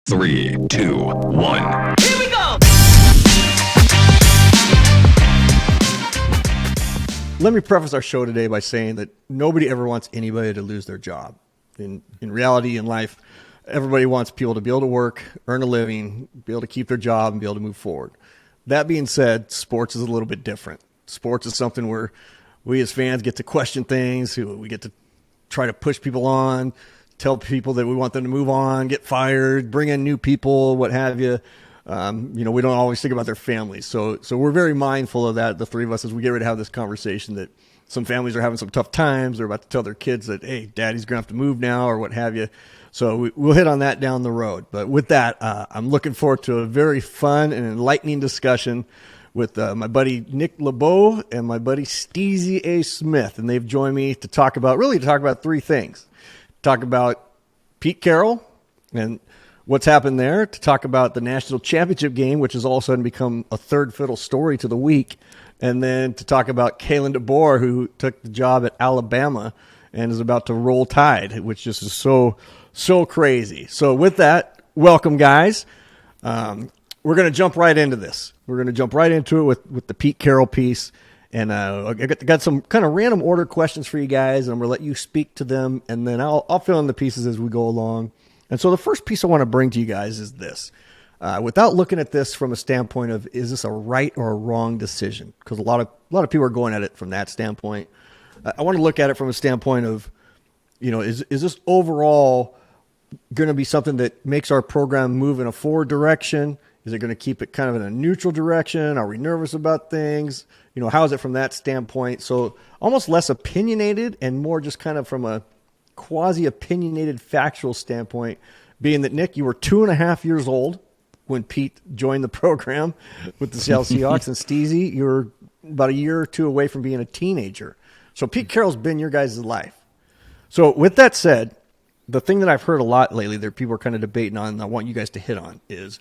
3, 2, 1. Here we go! Let me preface our show today by saying that nobody ever wants anybody to lose their job. In reality, in life, everybody wants people to be able to work, earn a living, be able to keep their job, and be able to move forward. That being said, sports is a little bit different. Sports is something where we as fans get to question things, we get to try to push people on, tell people that we want them to move on, get fired, bring in new people, what have you. We don't always think about their families. So we're very mindful of that, the three of us, as we get ready to have this conversation, that some families are having some tough times. They're about to tell their kids that, hey, daddy's going to have to move now or what have you. So we'll hit on that down the road. But with that, I'm looking forward to a very fun and enlightening discussion with my buddy Nick LaBow and my buddy Steezy A Smith. And they've joined me to talk about three things. Talk about Pete Carroll and what's happened there, to talk about the national championship game, which has all of a sudden become a third fiddle story to the week, and then to talk about Kalen DeBoer, who took the job at Alabama and is about to roll tide, which just is so crazy. So with that, welcome, guys. We're going to jump right into this. We're going to jump right into it with the Pete Carroll piece. And I got some kind of random order questions for you guys, and I'm going to let you speak to them, and then I'll fill in the pieces as we go along. And so the first piece I want to bring to you guys is this. Without looking at this from a standpoint of, is this a right or a wrong decision? Because a lot of people are going at it from that standpoint. I want to look at it from a standpoint of, is this overall going to be something that makes our program move in a forward direction? Is it going to keep it kind of in a neutral direction? Are we nervous about things? How is it from that standpoint? So almost less opinionated and more just kind of from a quasi-opinionated factual standpoint, being that, Nick, you were 2.5 years old when Pete joined the program with the Seattle Seahawks, and Steezy, you were about a year or two away from being a teenager. So Pete Carroll's been your guys' life. So with that said, the thing that I've heard a lot lately that people are kind of debating on, and I want you guys to hit on, is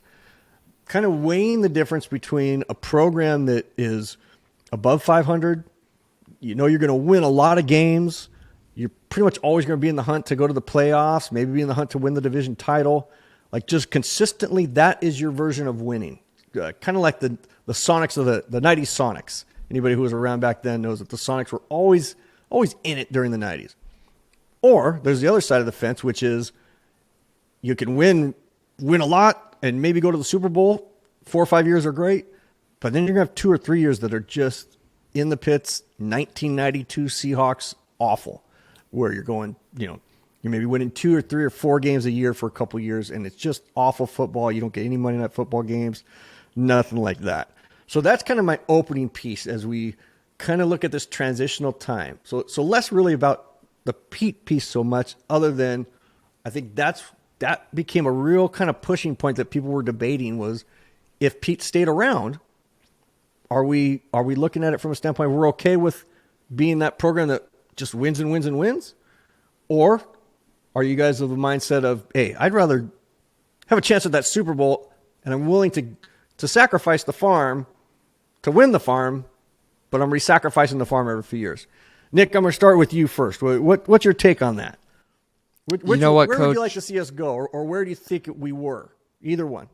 kind of weighing the difference between a program that is above 500, you're going to win a lot of games, you're pretty much always going to be in the hunt to go to the playoffs, maybe be in the hunt to win the division title. Like, just consistently, that is your version of winning. Kind of like the Sonics of the 90s Sonics. Anybody who was around back then knows that the Sonics were always in it during the 90s. Or there's the other side of the fence, which is you can win a lot and maybe go to the Super Bowl. 4 or 5 years are great, but then you're going to have 2 or 3 years that are just in the pits. 1992 Seahawks, awful. Where you're going, you're maybe winning 2 or 3 or 4 games a year for a couple of years, and it's just awful football. You don't get any money in that football games, nothing like that. So that's kind of my opening piece as we kind of look at this transitional time. So less really about the Pete piece so much, other than I think that became a real kind of pushing point that people were debating was, if Pete stayed around, are we looking at it from a standpoint we're okay with being that program that just wins and wins and wins? Or are you guys of the mindset of, hey, I'd rather have a chance at that Super Bowl, and I'm willing to sacrifice the farm to win the farm, but I'm re-sacrificing the farm every few years? Nick, I'm going to start with you first. What's your take on that? Where Coach? Would you like to see us go, or where do you think we were? Either one.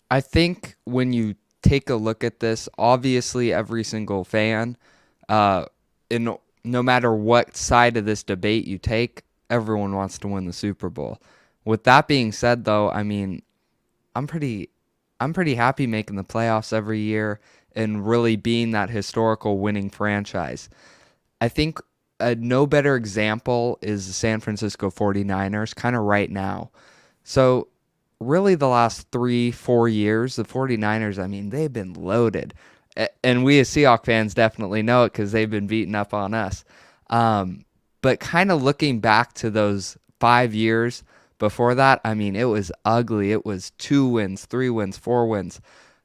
I think when you take a look at this, obviously every single fan, no matter what side of this debate you take, everyone wants to win the Super Bowl. With that being said, though, I mean, I'm pretty happy making the playoffs every year and really being that historical winning franchise. I think no better example is the San Francisco 49ers kind of right now. So really the last 3-4 years, the 49ers, I mean, they've been loaded. And we as Seahawks fans definitely know it because they've been beating up on us. But kind of looking back to those 5 years before that, I mean, it was ugly. It was 2 wins, 3 wins, 4 wins.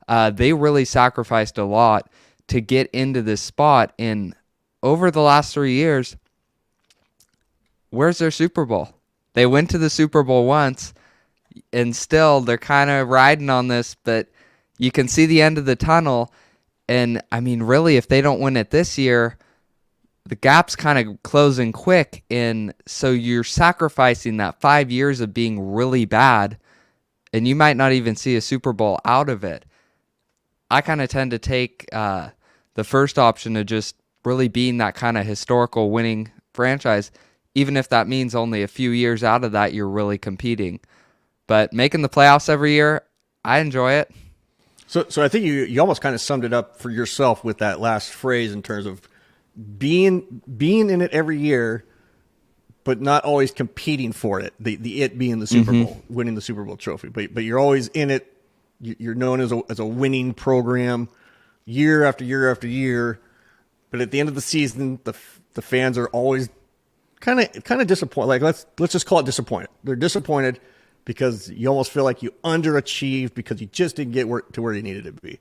They really sacrificed a lot to get into this spot. And over the last 3 years, where's their Super Bowl? They went to the Super Bowl once, and still they're kind of riding on this, but you can see the end of the tunnel. And, I mean, really, if they don't win it this year, the gap's kind of closing quick. And so you're sacrificing that 5 years of being really bad and you might not even see a Super Bowl out of it. I kind of tend to take the first option of just really being that kind of historical winning franchise, even if that means only a few years out of that you're really competing. But making the playoffs every year, I enjoy it. So I think you almost kind of summed it up for yourself with that last phrase in terms of being in it every year, but not always competing for it. The it being the Super Bowl, winning the Super Bowl trophy. But you're always in it. You're known as a winning program year after year after year. But at the end of the season, the fans are always kind of disappointed. Like let's just call it disappointed. They're disappointed because you almost feel like you underachieved because you just didn't get to where you needed to be.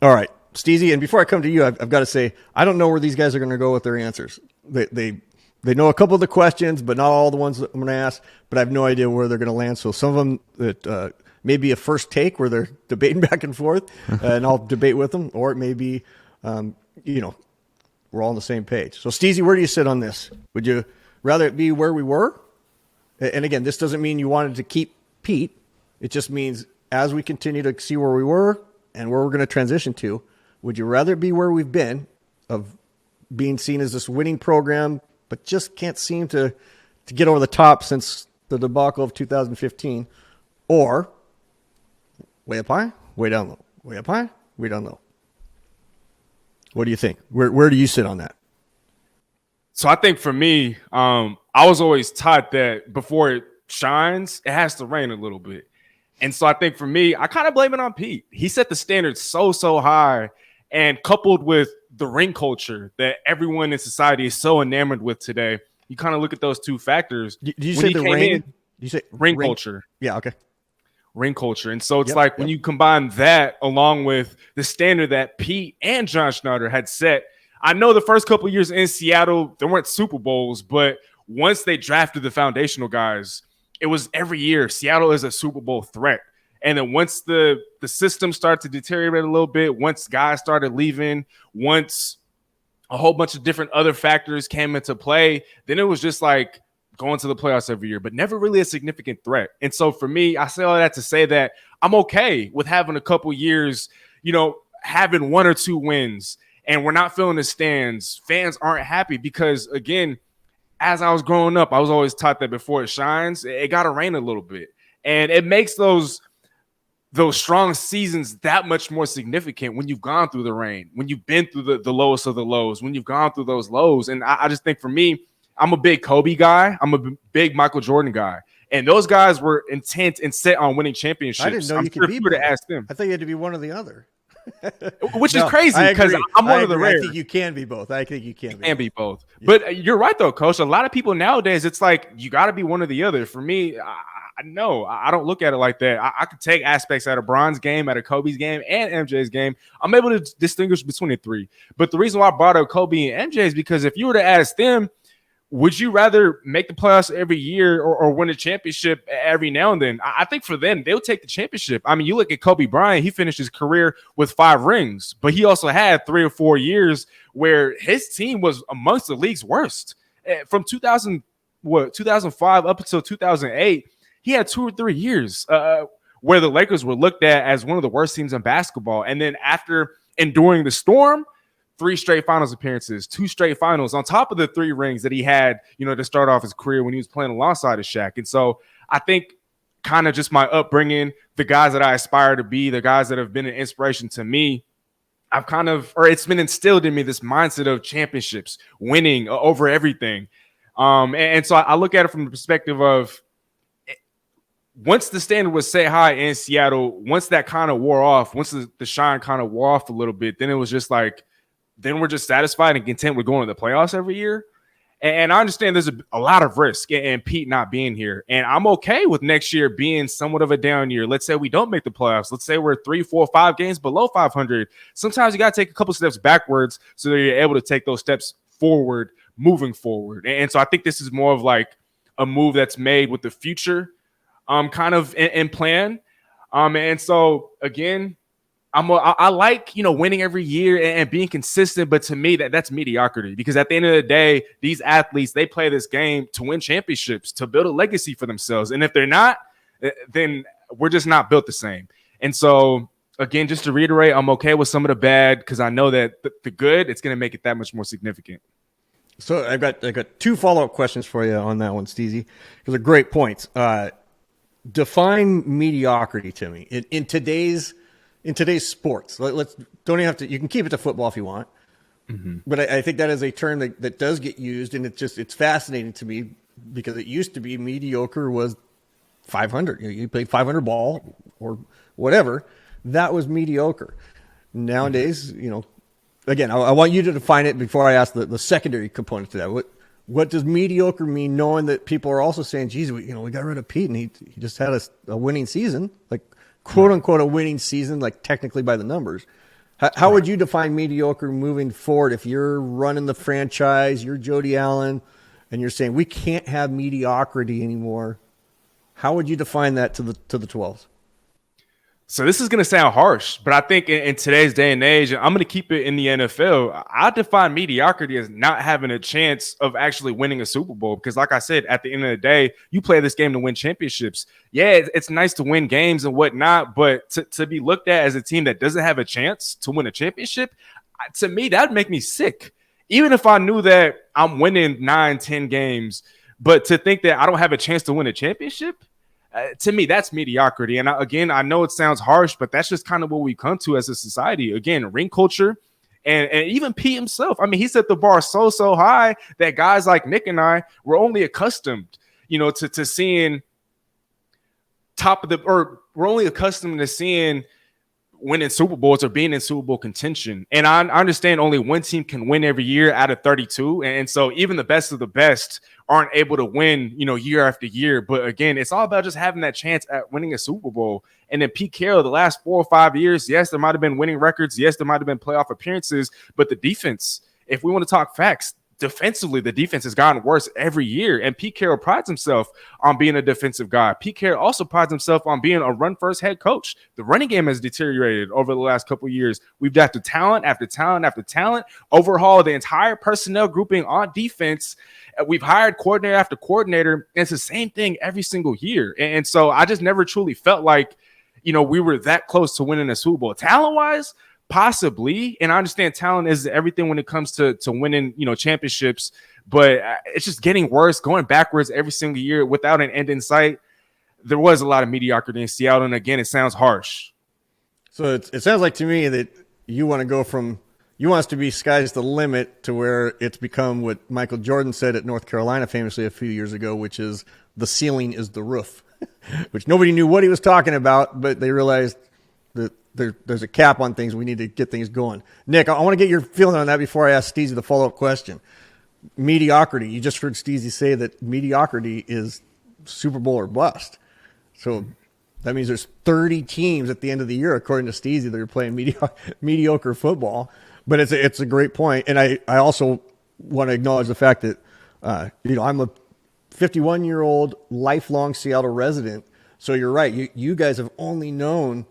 All right, Steezy, and before I come to you, I've got to say, I don't know where these guys are going to go with their answers. They know a couple of the questions, but not all the ones that I'm going to ask, but I have no idea where they're going to land. So some of them that may be a first take where they're debating back and forth, and I'll debate with them, or it may be, we're all on the same page. So, Steezy, where do you sit on this? Would you rather it be where we were? And again, this doesn't mean you wanted to keep Pete. It just means as we continue to see where we were and where we're going to transition to, would you rather it be where we've been of being seen as this winning program, but just can't seem to get over the top since the debacle of 2015, or way up high, way down low, way up high, way down low? What do you think? Where do you sit on that? So I think for me, I was always taught that before it shines, it has to rain a little bit. And so I think for me, I kind of blame it on Pete. He set the standards so high, and coupled with the ring culture that everyone in society is so enamored with today, you kind of look at those two factors. Did you say the ring? You say ring culture. Yeah, okay. Ring culture. And so it's when you combine that along with the standard that Pete and John Schneider had set. I know the first couple of years in Seattle, there weren't Super Bowls, but once they drafted the foundational guys, it was every year Seattle is a Super Bowl threat. And then once the system started to deteriorate a little bit, once guys started leaving, once a whole bunch of different other factors came into play, then it was just like going to the playoffs every year, but never really a significant threat. And so for me, I say all that to say that I'm okay with having a couple years, having one or two wins, and we're not filling the stands. Fans aren't happy because, again, as I was growing up, I was always taught that before it shines, it got to rain a little bit. And it makes those strong seasons that much more significant when you've gone through the rain, when you've been through the lowest of the lows, when you've gone through those lows. And I just think for me, I'm a big Kobe guy. I'm a big Michael Jordan guy. And those guys were intent and set on winning championships. I didn't know you could be both. To ask them. I thought you had to be one or the other. Which is crazy because I'm one of the rare. I think you can be both. You can be both. Yeah. But you're right, though, Coach. A lot of people nowadays, it's like you got to be one or the other. For me, I don't look at it like that. I could take aspects out of Bron's game, out of Kobe's game, and MJ's game. I'm able to distinguish between the three. But the reason why I brought up Kobe and MJ is because if you were to ask them, would you rather make the playoffs every year or win a championship every now and then? I think for them, they'll take the championship. I mean, you look at Kobe Bryant, he finished his career with 5 rings, but he also had 3 or 4 years where his team was amongst the league's worst. From 2005 up until 2008, he had 2 or 3 years where the Lakers were looked at as one of the worst teams in basketball. And then after enduring the storm, 3 straight finals appearances, 2 straight finals on top of the 3 rings that he had, to start off his career when he was playing alongside of Shaq. And so I think kind of just my upbringing, the guys that I aspire to be, the guys that have been an inspiration to me, it's been instilled in me this mindset of championships, winning over everything. And so I look at it from the perspective of once the standard was set high in Seattle, once that kind of wore off, once the shine kind of wore off a little bit, then it was just like, then we're just satisfied and content with going to the playoffs every year. And I understand there's a lot of risk in Pete not being here. And I'm okay with next year being somewhat of a down year. Let's say we don't make the playoffs. Let's say we're 3, 4, 5 games below 500. Sometimes you got to take a couple steps backwards so that you're able to take those steps forward, moving forward. And so I think this is more of like a move that's made with the future kind of in plan. And so, again, I like, winning every year and being consistent, but to me that's mediocrity because at the end of the day, these athletes, they play this game to win championships, to build a legacy for themselves. And if they're not, then we're just not built the same. And so, again, just to reiterate, I'm okay with some of the bad because I know that the good, it's going to make it that much more significant. So I got 2 follow-up questions for you on that one, Steezy, because they're great points. Define mediocrity to me in today's sports. Let's don't even have to. You can keep it to football if you want, but I think that is a term that does get used, and it's fascinating to me because it used to be mediocre was 500. You played 500 ball or whatever. That was mediocre. Nowadays, again, I want you to define it before I ask the secondary component to that. What does mediocre mean, knowing that people are also saying, geez, we got rid of Pete and he just had a winning season, like quote unquote a winning season, like technically by the numbers. How would you define mediocre moving forward if you're running the franchise, you're Jody Allen, and you're saying we can't have mediocrity anymore? How would you define that to the 12s? So this is going to sound harsh, but I think in today's day and age, and I'm going to keep it in the NFL, I define mediocrity as not having a chance of actually winning a Super Bowl. Because like I said, at the end of the day, you play this game to win championships. Yeah, it's nice to win games and whatnot, but to be looked at as a team that doesn't have a chance to win a championship, to me, that'd make me sick. Even if I knew that I'm winning 9-10 games, but to think that I don't have a chance to win a championship, to me, that's mediocrity. And again, I know it sounds harsh, but that's just kind of what we come to as a society. Again, ring culture, and even Pete himself. I mean, he set the bar so high that guys like Nick and I were only accustomed, to seeing we're only accustomed to seeing winning Super Bowls or being in Super Bowl contention. And I understand only one team can win every year out of 32. And so even the best of the best aren't able to win, year after year. But again, it's all about just having that chance at winning a Super Bowl. And then Pete Carroll, the last 4 or 5 years, yes, there might have been winning records. Yes, there might have been playoff appearances. But the defense, if we want to talk facts, defensively, the defense has gotten worse every year. And Pete Carroll prides himself on being a defensive guy. Pete Carroll also prides himself on being a run-first head coach. The running game has deteriorated over the last couple of years. We've got to talent after talent after talent, overhaul the entire personnel grouping on defense. We've hired coordinator after coordinator, and it's the same thing every single year. And so I just never truly felt like, we were that close to winning a Super Bowl. Talent-wise, possibly, and I understand talent is everything when it comes to winning, championships, but it's just getting worse, going backwards every single year without an end in sight. There was a lot of mediocrity in Seattle, and again, it sounds harsh. So it sounds like to me that you want to go from you want us to be sky's the limit to where it's become what Michael Jordan said at North Carolina famously a few years ago, which is the ceiling is the roof, which nobody knew what he was talking about, but they realized that there's a cap on things. We need to get things going. Nick, I want to get your feeling on that before I ask Steezy the follow-up question. Mediocrity. You just heard Steezy say that mediocrity is Super Bowl or bust. So that means there's 30 teams at the end of the year, according to Steezy, that are playing mediocre football. But it's a great point. And I also want to acknowledge the fact that, I'm a 51-year-old lifelong Seattle resident. So you're right. You guys have only known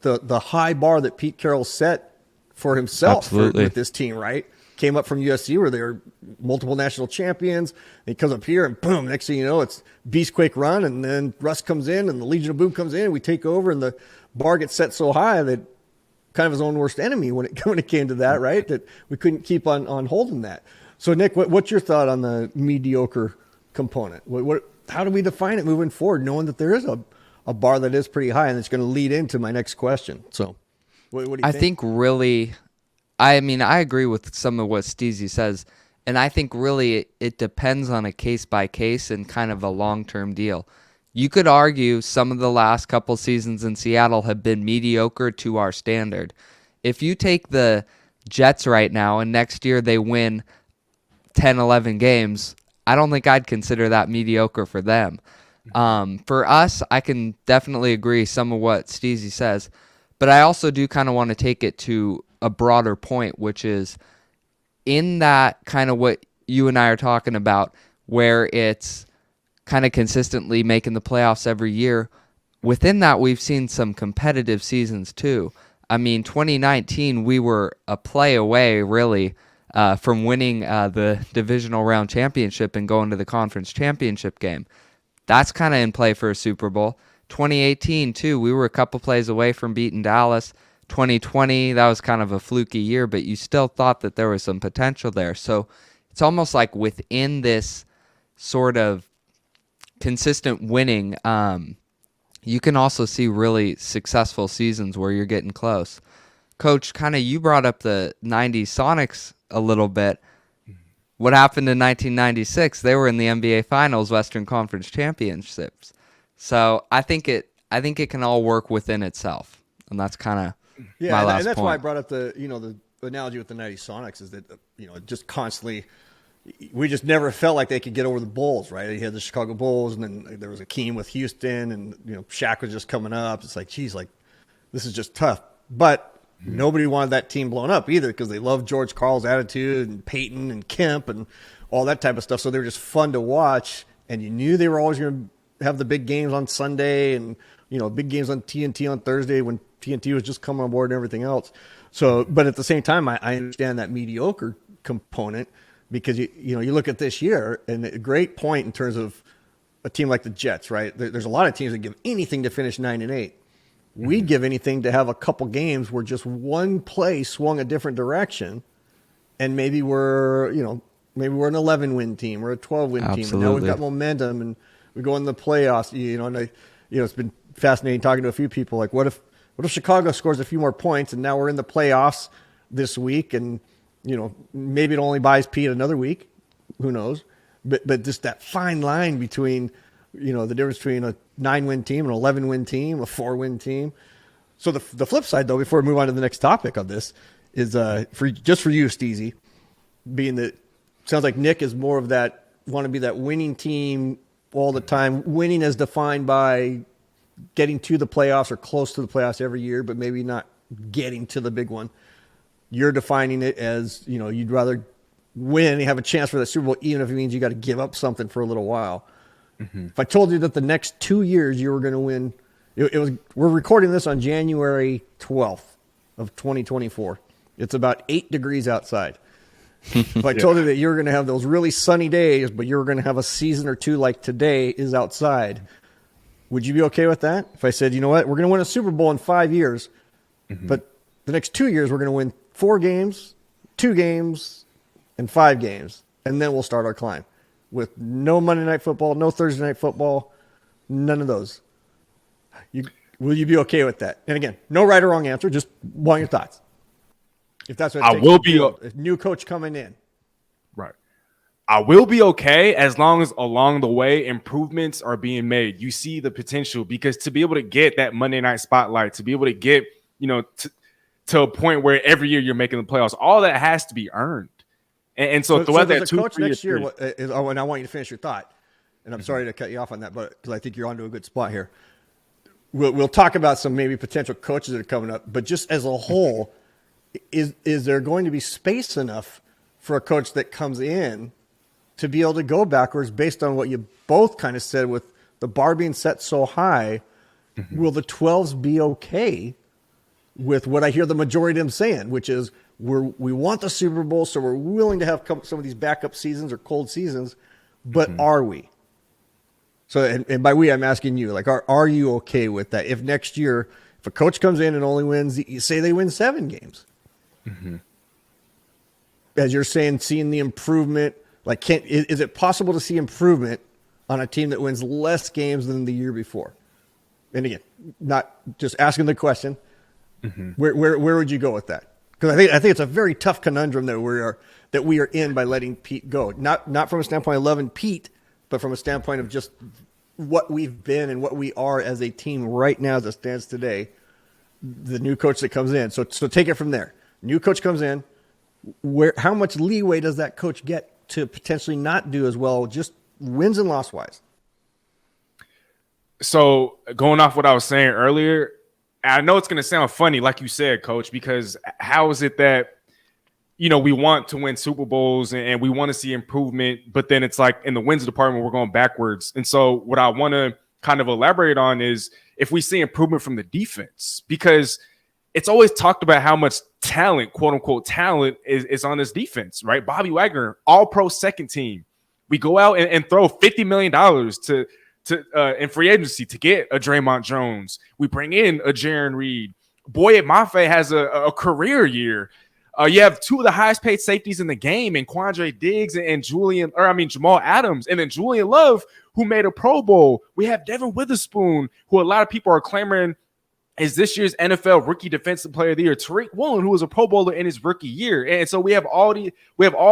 the high bar that Pete Carroll set for himself with this team, right? Came up from USC where they were multiple national champions. He comes up here and boom, next thing you know, it's Beastquake run. And then Russ comes in and the Legion of Boom comes in. And we take over and the bar gets set so high that kind of his own worst enemy when it came to that, right? That we couldn't keep on holding that. So Nick, what's your thought on the mediocre component? How do we define it moving forward, knowing that there is a bar that is pretty high, and it's going to lead into my next question. So what do you think? I think really, I agree with some of what Steezy says, and I think really it depends on a case-by-case and kind of a long-term deal. You could argue some of the last couple seasons in Seattle have been mediocre to our standard. If you take the Jets right now and next year they win 10, 11 games, I don't think I'd consider that mediocre for them. For us, I can definitely agree some of what Steezy says, but I also do kind of want to take it to a broader point, which is in that kind of what you and I are talking about, where it's kind of consistently making the playoffs every year. Within that, we've seen some competitive seasons too. 2019, we were a play away, really, from winning the divisional round championship and going to the conference championship game. That's kind of in play for a Super Bowl. 2018 too, we were a couple plays away from beating Dallas. 2020, that was kind of a fluky year, but you still thought that there was some potential there. So it's almost like within this sort of consistent winning, you can also see really successful seasons where you're getting close. Coach, kind of you brought up the 90s Sonics a little bit. What happened in 1996? They were in the NBA Finals, Western Conference Championships. So I think it can all work within itself, and that's kind of my last and that's point. why I brought up the analogy with the 90s Sonics is that just constantly we just never felt like they could get over the Bulls, right? You had the Chicago Bulls, and then there was Akeem with Houston, and Shaq was just coming up. It's like, geez, like this is just tough, but. Nobody wanted that team blown up either because they loved George Karl's attitude and Peyton and Kemp and all that type of stuff. So they were just fun to watch, and you knew they were always going to have the big games on Sunday and big games on TNT on Thursday when TNT was just coming on board and everything else. So, but at the same time, I understand that mediocre component because you look at this year and a great point in terms of a team like the Jets, right? There's a lot of teams that give anything to finish 9-8. We'd give anything to have a couple games where just one play swung a different direction, and maybe we're an 11-win team or a 12-win team, and now we've got momentum and we go in the playoffs. And it's been fascinating talking to a few people. Like, what if Chicago scores a few more points, and now we're in the playoffs this week, and maybe it only buys Pete another week, who knows? But just that fine line between. The difference between a 9-win team, an 11-win team, a 4-win team. So the flip side, though, before we move on to the next topic of this, is for you, Steezy, being that sounds like Nick is more of that, want to be that winning team all the time. Winning as defined by getting to the playoffs or close to the playoffs every year, but maybe not getting to the big one. You're defining it as, you'd rather win and have a chance for that Super Bowl, even if it means you got to give up something for a little while. Mm-hmm. If I told you that the next 2 years you were going to win, we're recording this on January 12th of 2024. It's about 8 degrees outside. If I told you that you were going to have those really sunny days, but you were going to have a season or two like today is outside, would you be okay with that? If I said, you know what, we're going to win a Super Bowl in 5 years, but the next 2 years we're going to win 4 games, 2 games, and 5 games, and then we'll start our climb. With no Monday Night Football, no Thursday Night Football, none of those. Will you be okay with that? And again, no right or wrong answer. Just want your thoughts. If that's what it takes, I will be a new coach coming in. Right. I will be okay as long as along the way improvements are being made. You see the potential because to be able to get that Monday night spotlight, to be able to get to a point where every year you're making the playoffs, all that has to be earned. And so throughout that 2 coach next year, and I want you to finish your thought. And I'm sorry to cut you off on that, but because I think you're onto a good spot here. We'll talk about some maybe potential coaches that are coming up, but just as a whole, is there going to be space enough for a coach that comes in to be able to go backwards based on what you both kind of said with the bar being set so high? Will the 12s be okay with what I hear the majority of them saying, which is we want the Super Bowl, so we're willing to have some of these backup seasons or cold seasons, but are we? So, and by we, I'm asking you, like, are you okay with that? If next year, if a coach comes in and only wins, say they win 7 games, as you're saying, seeing the improvement, like, is it possible to see improvement on a team that wins less games than the year before? And again, not just asking the question, where would you go with that? Because I think it's a very tough conundrum that we are in by letting Pete go. Not from a standpoint of loving Pete, but from a standpoint of just what we've been and what we are as a team right now as it stands today. The new coach that comes in. So take it from there. New coach comes in. How much leeway does that coach get to potentially not do as well, just wins and loss wise? So going off what I was saying earlier, I know it's going to sound funny, like you said, Coach, because how is it that, we want to win Super Bowls and we want to see improvement, but then it's like in the wins department, we're going backwards. And so what I want to kind of elaborate on is if we see improvement from the defense, because it's always talked about how much talent, quote unquote talent is on this defense, right? Bobby Wagner, all pro second team. We go out and throw $50 million in free agency to get a Draymond Jones. We bring in a Jaron Reed. Boye Mafe has a career year. You have two of the highest paid safeties in the game, and Quandre Diggs and Jamal Adams, and then Julian Love, who made a Pro Bowl. We have Devin Witherspoon, who a lot of people are clamoring is this year's NFL Rookie Defensive Player of the Year. Tariq Woolen, who was a Pro Bowler in his rookie year. And so we have all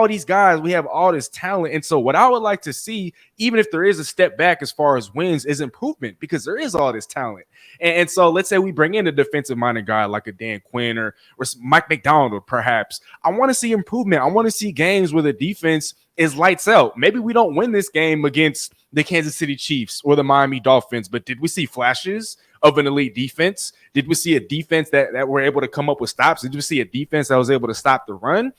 these guys, we have all this talent. And so what I would like to see, even if there is a step back as far as wins, is improvement, because there is all this talent. And so let's say we bring in a defensive-minded guy like a Dan Quinn or Mike McDonald, perhaps. I want to see improvement. I want to see games where the defense is lights out. Maybe we don't win this game against the Kansas City Chiefs or the Miami Dolphins, but did we see flashes of an elite defense? Did we see a defense that were able to come up with stops? Did we see a defense that was able to stop the run?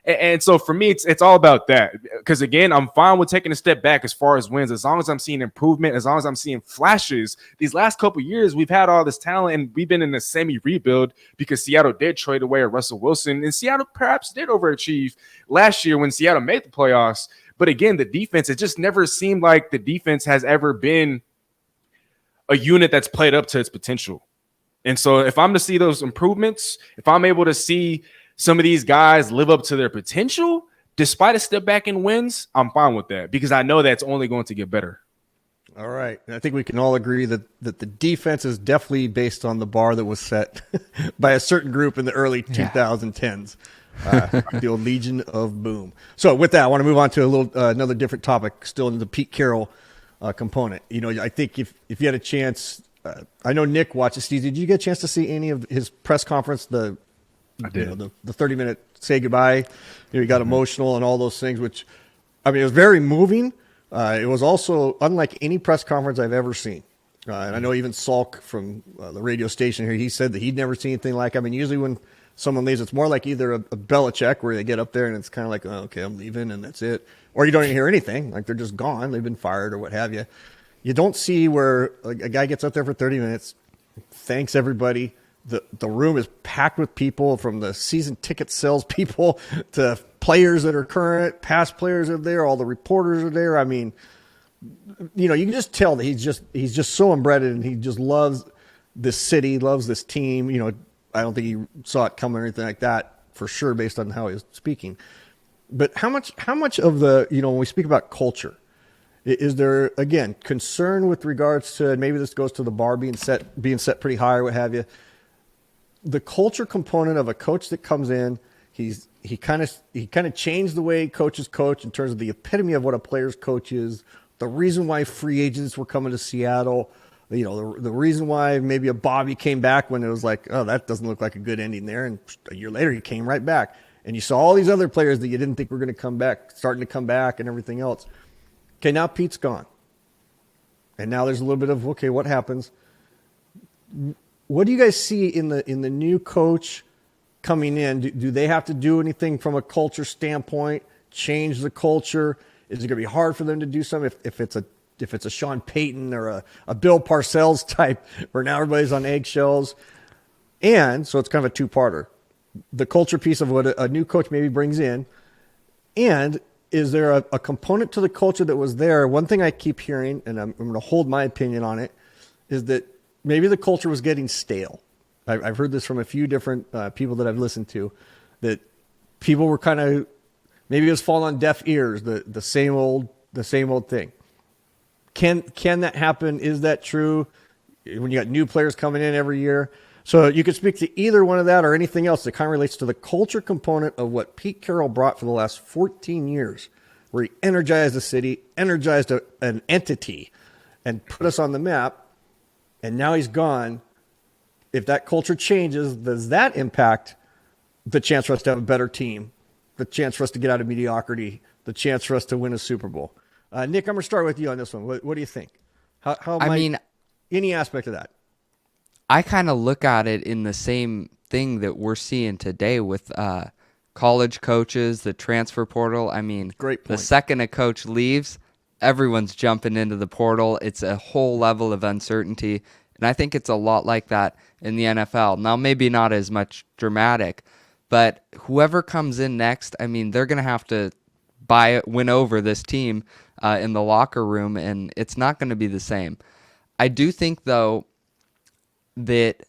And so for me, it's all about that. Because again, I'm fine with taking a step back as far as wins, as long as I'm seeing improvement, as long as I'm seeing flashes. These last couple of years, we've had all this talent, and we've been in a semi-rebuild because Seattle did trade away a Russell Wilson, and Seattle perhaps did overachieve last year when Seattle made the playoffs. But again, the defense, it just never seemed like the defense has ever been a unit that's played up to its potential. And so if I'm to see those improvements, if I'm able to see some of these guys live up to their potential, despite a step back in wins, I'm fine with that, because I know that's only going to get better. All right. I think we can all agree that the defense is definitely based on the bar that was set by a certain group in the early 2010s. The old Legion of Boom. So with that, I want to move on to a little another different topic, still in the Pete Carroll component. You know, I think if you had a chance, I know Nick watches Steezy. Did you get a chance to see any of his press conference? I did. You know, the 30-minute say goodbye. You know, he got emotional and all those things, which, I mean, it was very moving. It was also unlike any press conference I've ever seen. And I know even Salk from the radio station here, he said that he'd never seen anything like it. I mean, usually when someone leaves, it's more like either a Belichick where they get up there and it's kind of like, oh, okay, I'm leaving and that's it. Or you don't even hear anything. Like they're just gone. They've been fired or what have you. You don't see where a guy gets up there for 30 minutes, thanks everybody. The room is packed with people, from the season ticket sales people to players that are current, past players are there, all the reporters are there. I mean, you know, you can just tell that he's just so embedded, and he just loves this city, loves this team. You know, I don't think he saw it coming or anything like that, for sure, based on how he was speaking. But how much of the, you know, when we speak about culture, is there, again, concern with regards to, and maybe this goes to the bar being set pretty high or what have you, the culture component of a coach that comes in, he kind of changed the way coaches coach in terms of the epitome of what a player's coach is, the reason why free agents were coming to Seattle, you know, the reason why maybe a Bobby came back when it was like, oh, that doesn't look like a good ending there, and a year later he came right back, and you saw all these other players that you didn't think were going to come back, starting to come back and everything else. Okay, now Pete's gone, and now there's a little bit of, okay, what happens? What do you guys see in the new coach coming in? Do they have to do anything from a culture standpoint? Change the culture? Is it going to be hard for them to do something if it's a Sean Payton or a Bill Parcells type, where now everybody's on eggshells? And so it's kind of a two-parter: the culture piece of what a new coach maybe brings in, and is there a component to the culture that was there? One thing I keep hearing, and I'm going to hold my opinion on it, is that maybe the culture was getting stale. I've heard this from a few different people that I've listened to, that people were kind of, maybe it was falling on deaf ears, the same old thing. Can that happen? Is that true when you got new players coming in every year? So you could speak to either one of that or anything else that kind of relates to the culture component of what Pete Carroll brought for the last 14 years, where he energized the city, energized an entity, and put us on the map. And now he's gone. If that culture changes, does that impact the chance for us to have a better team, the chance for us to get out of mediocrity, the chance for us to win a Super Bowl? Nick, I'm going to start with you on this one. What do you think? Any aspect of that? I kind of look at it in the same thing that we're seeing today with college coaches, the transfer portal. I mean, great point. The second a coach leaves, everyone's jumping into the portal. It's a whole level of uncertainty. And I think it's a lot like that in the NFL. Now, maybe not as much dramatic, but whoever comes in next, I mean, they're going to have to win over this team in the locker room, and it's not going to be the same. I do think, though, that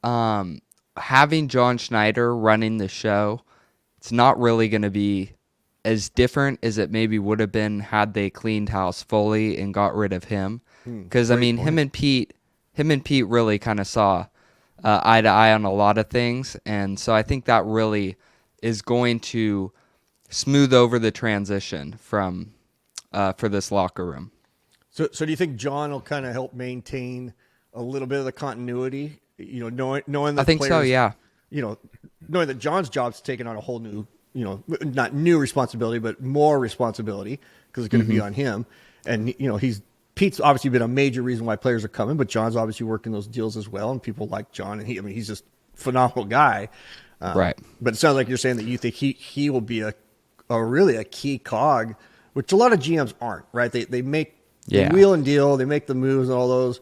having John Schneider running the show, it's not really going to be as different as it maybe would have been had they cleaned house fully and got rid of him. Because, I mean, him and Pete really kind of saw eye to eye on a lot of things, and so I think that really is going to smooth over the transition from for this locker room. So do you think John will kind of help maintain a little bit of the continuity? You know, knowing that I think players, so, yeah. You know, knowing that John's job's taken on a whole new, you know, not new responsibility, but more responsibility because it's going to be on him. And you know, Pete's obviously been a major reason why players are coming, but John's obviously working those deals as well, and people like John, and he's just a phenomenal guy. Right. But it sounds like you're saying that you think he will be a really a key cog, which a lot of GMs aren't, right? They make the wheel and deal, they make the moves and all those.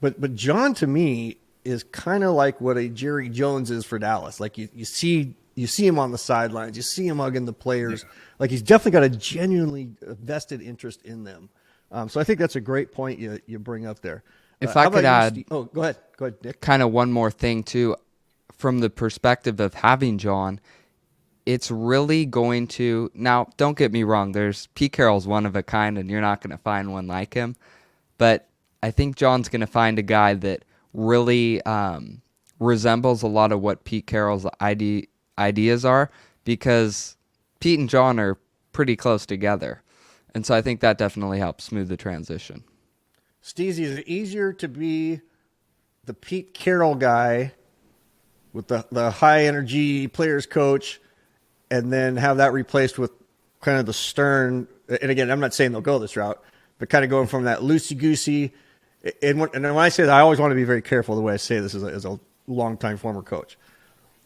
But John, to me, is kind of like what a Jerry Jones is for Dallas. Like you see him on the sidelines, you see him hugging the players. Like he's definitely got a genuinely vested interest in them. So I think that's a great point you bring up there. If I could add, go ahead, Nick. Kind of one more thing too, from the perspective of having John, it's really going to, now don't get me wrong, Pete Carroll's one of a kind, and you're not going to find one like him, but I think John's going to find a guy that really resembles a lot of what Pete Carroll's ideas are, because Pete and John are pretty close together. And so I think that definitely helps smooth the transition. Steezy, is it easier to be the Pete Carroll guy with the high energy players coach and then have that replaced with kind of the stern, and again, I'm not saying they'll go this route, but kind of going from that loosey-goosey, and when I say that, I always want to be very careful the way I say this as a longtime former coach.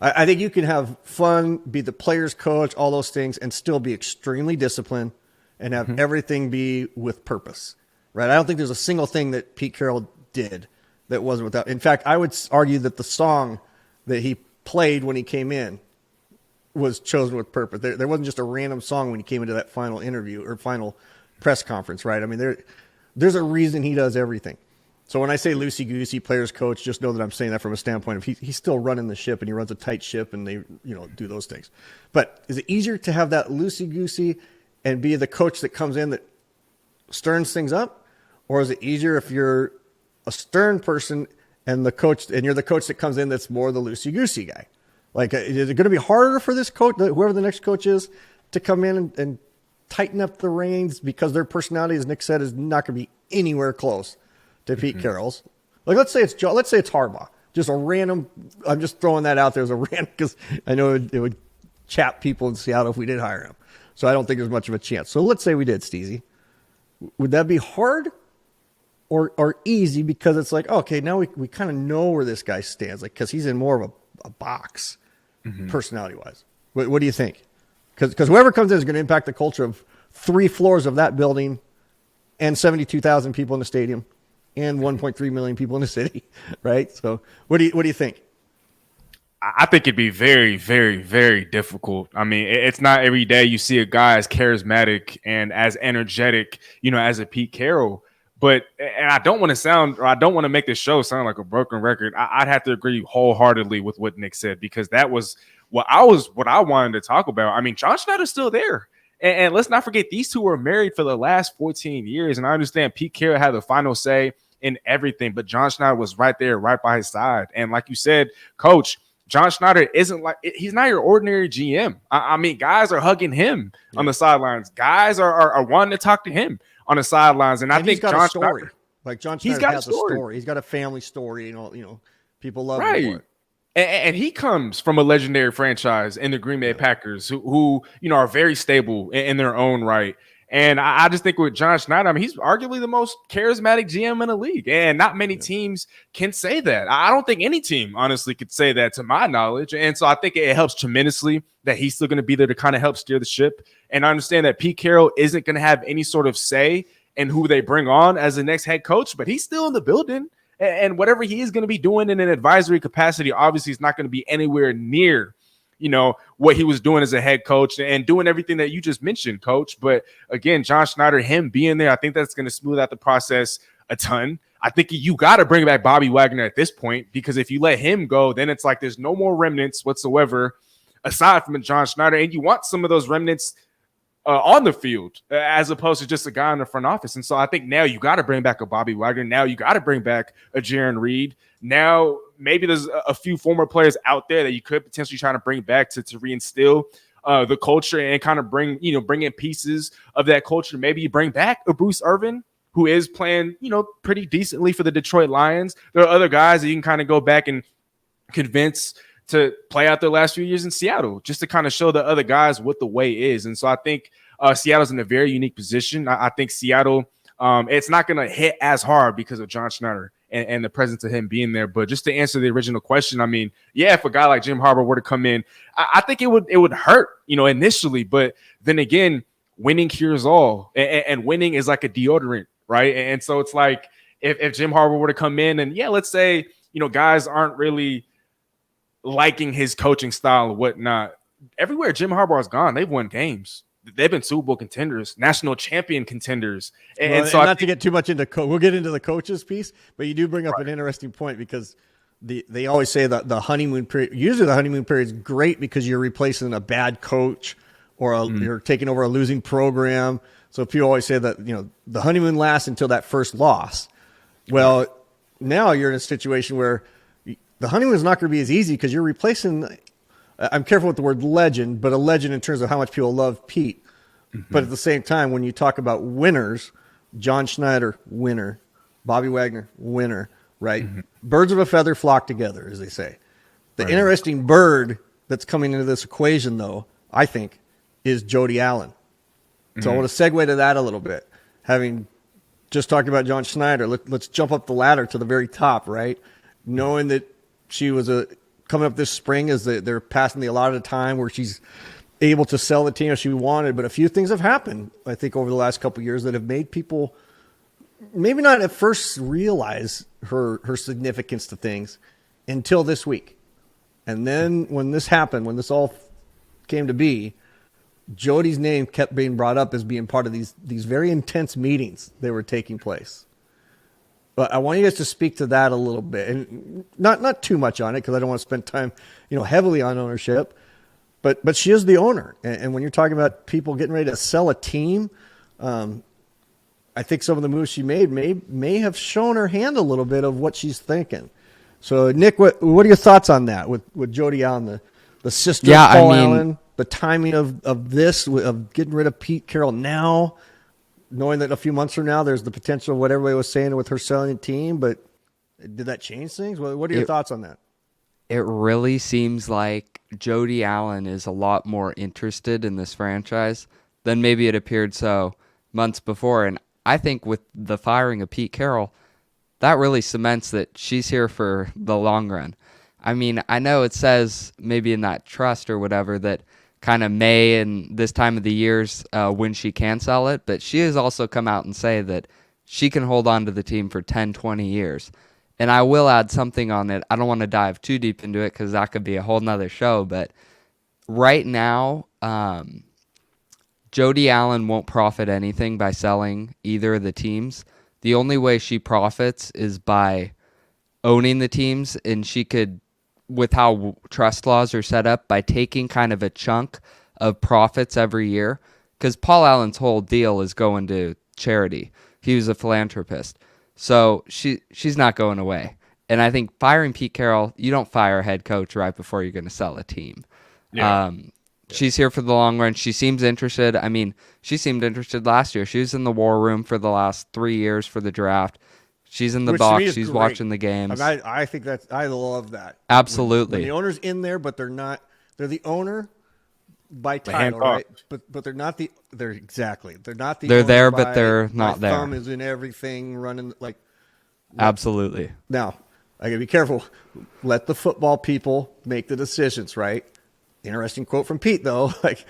I think you can have fun, be the players coach, all those things, and still be extremely disciplined and have everything be with purpose, right? I don't think there's a single thing that Pete Carroll did that wasn't without. In fact, I would argue that the song that he played when he came in was chosen with purpose. There wasn't just a random song when he came into that final interview or final press conference, right? I mean, there's a reason he does everything. So when I say loosey-goosey players coach, just know that I'm saying that from a standpoint of he's still running the ship, and he runs a tight ship, and they do those things. But is it easier to have that loosey-goosey and be the coach that comes in that sterns things up, or is it easier if you're a stern person and you're the coach that comes in that's more the loosey-goosey guy? Like, is it going to be harder for this coach, whoever the next coach is, to come in and tighten up the reins because their personality, as Nick said, is not going to be anywhere close to Pete Carroll's? Like, let's say it's Harbaugh, just a random. I'm just throwing that out there as a random because I know it would chap people in Seattle if we did hire him. So I don't think there's much of a chance. So let's say we did, Steezy. Would that be hard or easy because it's like, okay, now we kind of know where this guy stands, like because he's in more of a box personality-wise. What do you think? Because whoever comes in is going to impact the culture of 3 floors of that building and 72,000 people in the stadium and 1.3 million people in the city, right? So what do you think? I think it'd be very, very, very difficult. I mean, it's not every day you see a guy as charismatic and as energetic, as a Pete Carroll. And I don't want to make this show sound like a broken record. I'd have to agree wholeheartedly with what Nick said, because that was what I wanted to talk about. I mean, John Schneider's still there. And let's not forget, these two were married for the last 14 years. And I understand Pete Carroll had the final say in everything, but John Schneider was right there, right by his side. And like you said, Coach, John Schneider he's not your ordinary GM. I mean, guys are hugging him on the sidelines. Guys are wanting to talk to him on the sidelines. And I think John Schneider, like John Schneider has a story. He's got a family story. People love him for it. And he comes from a legendary franchise in the Green Bay Packers who are very stable in their own right. And I just think with John Schneider, I mean, he's arguably the most charismatic GM in the league. And not many teams can say that. I don't think any team, honestly, could say that to my knowledge. And so I think it helps tremendously that he's still going to be there to kind of help steer the ship. And I understand that Pete Carroll isn't going to have any sort of say in who they bring on as the next head coach, but he's still in the building. And whatever he is going to be doing in an advisory capacity, obviously, is not going to be anywhere near what he was doing as a head coach and doing everything that you just mentioned, Coach. But again, John Schneider, him being there, I think that's going to smooth out the process a ton. I think you got to bring back Bobby Wagner at this point, because if you let him go, then it's like there's no more remnants whatsoever aside from John Schneider. And you want some of those remnants on the field as opposed to just a guy in the front office. And so I think now you got to bring back a Bobby Wagner. Now you got to bring back a Jaron Reed. Now maybe there's a few former players out there that you could potentially try to bring back to reinstill the culture and kind of bring in pieces of that culture. Maybe you bring back a Bruce Irvin, who is playing, pretty decently for the Detroit Lions. There are other guys that you can kind of go back and convince to play out their last few years in Seattle, just to kind of show the other guys what the way is. And so I think Seattle's in a very unique position. I think Seattle, it's not going to hit as hard because of John Schneider and the presence of him being there. But just to answer the original question, I mean, yeah, if a guy like Jim Harbaugh were to come in, I think it would hurt, initially. But then again, winning cures all, and winning is like a deodorant, right? And so it's like if Jim Harbaugh were to come in and, yeah, let's say, guys aren't really liking his coaching style or whatnot, everywhere Jim Harbaugh's gone, they've won games. They've been Super Bowl contenders, national champion contenders. And so not to get too much into we'll get into the coaches piece, but you do bring up an interesting point, because they always say that the honeymoon period, usually the honeymoon period is great because you're replacing a bad coach or you're taking over a losing program. So people always say that, the honeymoon lasts until that first loss. Well, now you're in a situation where the honeymoon is not going to be as easy because you're replacing, I'm careful with the word legend, but a legend in terms of how much people love Pete. But at the same time, when you talk about winners, John Schneider, winner, Bobby Wagner, winner, right? Birds of a feather flock together, as they say. The interesting bird that's coming into this equation, though, I think, is Jody Allen. So I want to segue to that a little bit. Having just talked about John Schneider, let's jump up the ladder to the very top, right? Knowing that she was coming up this spring as they're passing the allotted time where she's able to sell the team as she wanted. But a few things have happened, I think, over the last couple of years that have made people maybe not at first realize her significance to things until this week. And then when this happened, when this all came to be, Jody's name kept being brought up as being part of these very intense meetings that were taking place. But I want you guys to speak to that a little bit, and not too much on it, because I don't want to spend time, heavily on ownership. But she is the owner, and when you're talking about people getting ready to sell a team, I think some of the moves she made may have shown her hand a little bit of what she's thinking. So, Nick, what are your thoughts on that with Jody Allen, the sister of Paul Allen, the timing of this, of getting rid of Pete Carroll now? Knowing that a few months from now, there's the potential of what everybody was saying with her selling a team, but did that change things? What are your thoughts on that? It really seems like Jody Allen is a lot more interested in this franchise than maybe it appeared so months before. And I think with the firing of Pete Carroll, that really cements that she's here for the long run. I mean, I know it says maybe in that trust or whatever that kind of May and this time of the year's when she can sell it, but she has also come out and say that she can hold on to the team for 10, 20 years. And I will add something on it. I don't want to dive too deep into it because that could be a whole nother show, but right now, Jody Allen won't profit anything by selling either of the teams. The only way she profits is by owning the teams, and she could, with how trust laws are set up, by taking kind of a chunk of profits every year, because Paul Allen's whole deal is going to charity. He was a philanthropist. So she's not going away. And I think firing Pete Carroll, you don't fire a head coach right before you're going to sell a team. Yeah. She's here for the long run. She seems interested. I mean, she seemed interested last year. She was in the war room for the last 3 years for the draft. She's in the box. She's great. Watching the games. I mean, I think I love that. Absolutely. When the owner's in there, but they're not. They're the owner by title, right? But they're not the. They're exactly. They're not the. They're owner there, by, but they're not there. Thumb is in everything, running like. Absolutely. Now, I gotta be careful. Let the football people make the decisions, right? Interesting quote from Pete, though. Like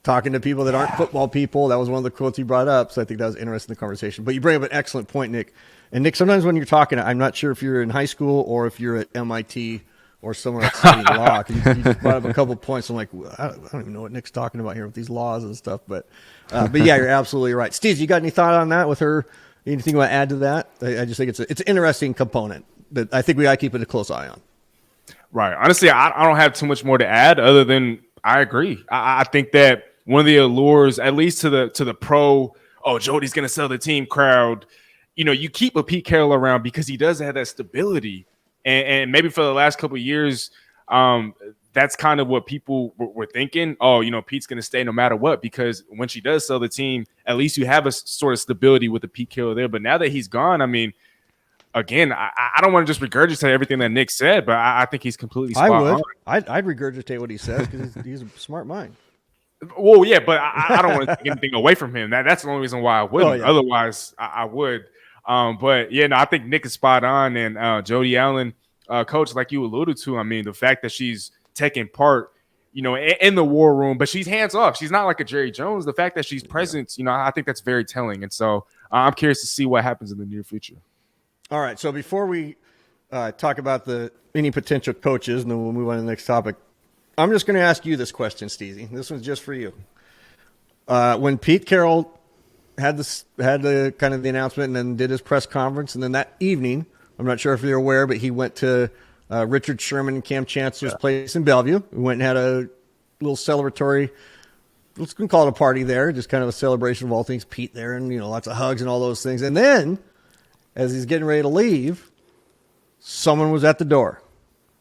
talking to people that aren't football people. That was one of the quotes he brought up. So I think that was interesting in the conversation. But you bring up an excellent point, Nick. And Nick, sometimes when you're talking, I'm not sure if you're in high school or if you're at MIT or someone that's studying law. 'Cause you just brought up a couple points. I'm like, I don't even know what Nick's talking about here with these laws and stuff. But yeah, you're absolutely right. Steve, you got any thought on that with her? Anything you want to add to that? I just think it's an interesting component that I think we got to keep it a close eye on. Right. Honestly, I don't have too much more to add other than I agree. I think that one of the allures, at least to the pro, Jody's going to sell the team crowd, you keep a Pete Carroll around because he does have that stability. And maybe for the last couple of years, that's kind of what people were thinking. Pete's going to stay no matter what, because when she does sell the team, at least you have a sort of stability with the Pete Carroll there. But now that he's gone, I mean, again, I don't want to just regurgitate everything that Nick said, but I think he's completely spot on. I'd regurgitate what he says because he's a smart mind. Well, yeah, but I don't want to take anything away from him. That's the only reason why I wouldn't. Yeah. Otherwise, I would. But yeah, no, I think Nick is spot on. And Jody Allen, coach, like you alluded to, I mean, the fact that she's taking part, in the war room, but she's hands off. She's not like a Jerry Jones. The fact that she's present, I think that's very telling. And so I'm curious to see what happens in the near future. All right. So before we talk about any potential coaches, and then we'll move on to the next topic, I'm just going to ask you this question, Steezy. This one's just for you. When Pete Carroll had the kind of the announcement and then did his press conference, and then that evening, I'm not sure if you're aware, but he went to Richard Sherman and Cam Chancellor's place in Bellevue. We went and had a little celebratory, let's call it a party there, just kind of a celebration of all things Pete there, and lots of hugs and all those things. And then, as he's getting ready to leave, someone was at the door.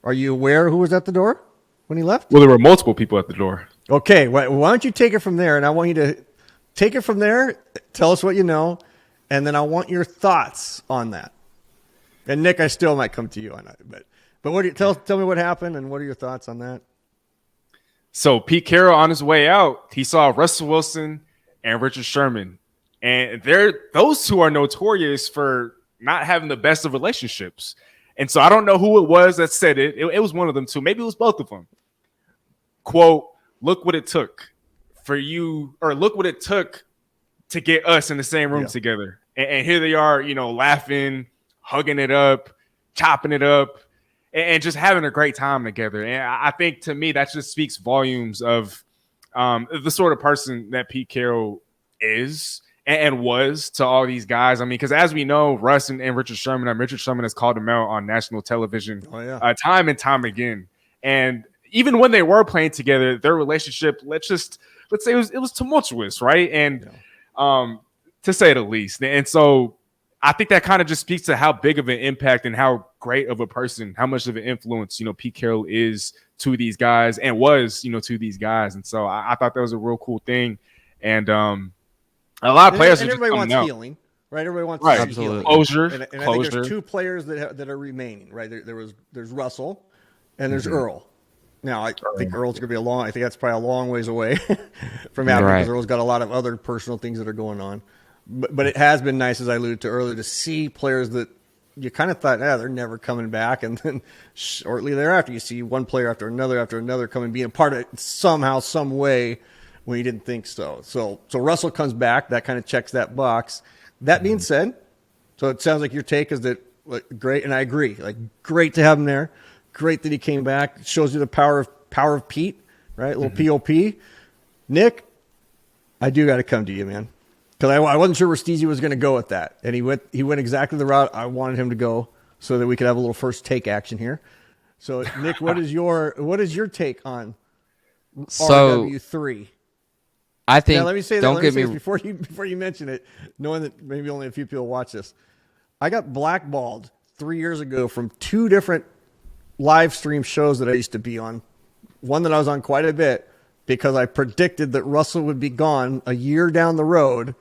Are you aware who was at the door when he left? Well, there were multiple people at the door. Okay, why don't you take it from there, and I want you to take it from there, tell us what you know, and then I want your thoughts on that. And Nick, I still might come to you on that, but what do you tell me what happened, and what are your thoughts on that? So Pete Carroll, on his way out, he saw Russell Wilson and Richard Sherman, and those two are notorious for not having the best of relationships. And so I don't know who it was that said it. It was one of them too. Maybe it was both of them. Quote, look what it took for you, or look what it took to get us in the same room together. And here they are, laughing, hugging it up, chopping it up, and just having a great time together. And I think, to me, that just speaks volumes of the sort of person that Pete Carroll is and was to all these guys. I mean, because as we know, Russ and Richard Sherman, Richard Sherman has called him out on national television time and time again. And even when they were playing together, their relationship, let's say it was tumultuous, right? And to say the least. And so I think that kind of just speaks to how big of an impact and how great of a person, how much of an influence, Pete Carroll is to these guys and was, to these guys. And so I thought that was a real cool thing. And a lot of players and are everybody just wants healing, right? Everybody wants absolutely closure. And I think there's two players that are remaining, right? There's Russell and there's Earl. Now, I think Earl's going to be I think that's probably a long ways away from happening because Earl's got a lot of other personal things that are going on. But it has been nice, as I alluded to earlier, to see players that you kind of thought, they're never coming back. And then shortly thereafter, you see one player after another coming, being a part of it somehow, some way when you didn't think so. So Russell comes back. That kind of checks that box. That being said, so it sounds like your take is that great, and I agree. Great to have him there. Great that he came back. It shows you the power of Pete, right? A little POP. Nick, I do got to come to you, man, because I wasn't sure where Steezy was going to go with that, and he went exactly the route I wanted him to go, so that we could have a little first take action here. So, Nick, what is your take on RW3? I think. Now, let me say don't get me before you mention it, knowing that maybe only a few people watch this. I got blackballed 3 years ago from two different live stream shows that I used to be on. One that I was on quite a bit because I predicted that Russell would be gone a year down the road.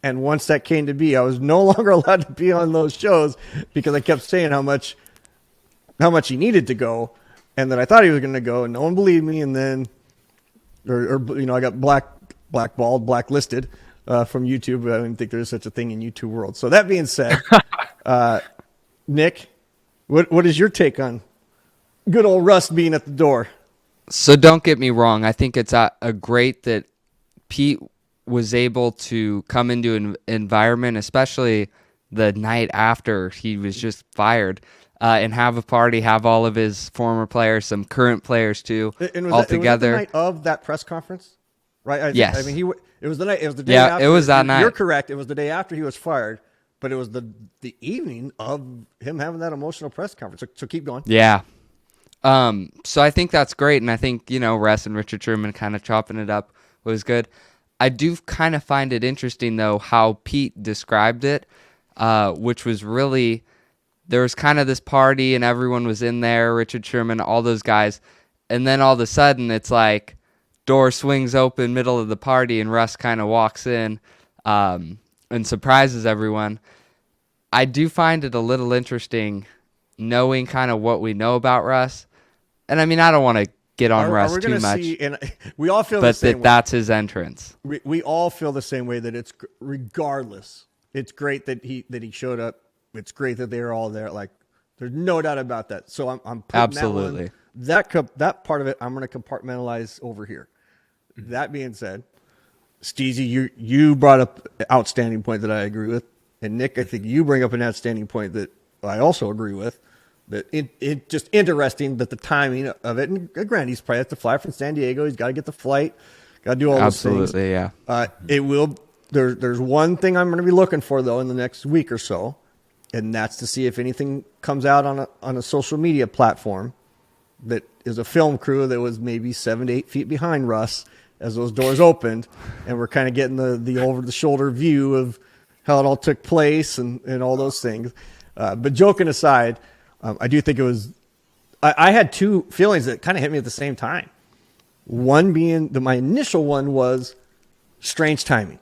And once that came to be, I was no longer allowed to be on those shows because I kept saying how much he needed to go and that I thought he was going to go, and no one believed me. And then, I got blackballed, blacklisted from YouTube. I don't think there's such a thing in YouTube world. So that being said, Nick, what is your take on good old Russ being at the door? So don't get me wrong. I think it's a great that Pete was able to come into an environment, especially the night after he was just fired. and have a party, have all of his former players, some current players too, all together. Was it the night of that press conference, right? Yes. I mean, it was the night. It was the day Yeah, after. it was that night. You're correct. It was the day after he was fired, but it was the evening of him having that emotional press conference. So keep going. Yeah. So I think that's great, and I think, Russ and Richard Sherman kind of chopping it up was good. I do kind of find it interesting, though, how Pete described it, which was really, there was kind of this party, and everyone was in there, Richard Sherman, all those guys, and then all of a sudden, it's like, door swings open, middle of the party, and Russ kind of walks in and surprises everyone. I do find it a little interesting knowing kind of what we know about Russ. And I mean, I don't want to get on Russ too much. And we all feel the same way. That's his entrance. We all feel the same way, that it's regardless. It's great that he showed up. It's great that they were all there. Like, there's no doubt about that. So I'm putting absolutely that part of it. I'm going to compartmentalize over here. That being said, Steezy, you brought up an outstanding point that I agree with, and Nick, I think you bring up an outstanding point that I also agree with. That it just interesting that the timing of it, and granted, he's probably has to fly from San Diego. He's got to get the flight, got to do all those things. Absolutely, yeah. It will. There's one thing I'm going to be looking for though in the next week or so, and that's to see if anything comes out on a social media platform that is a film crew that was maybe 7 to 8 feet behind Russ as those doors opened, and we're kind of getting the over the shoulder view of how it all took place and all those things. But joking aside. I do think it was – I had two feelings that kind of hit me at the same time. One being my initial one was strange timing.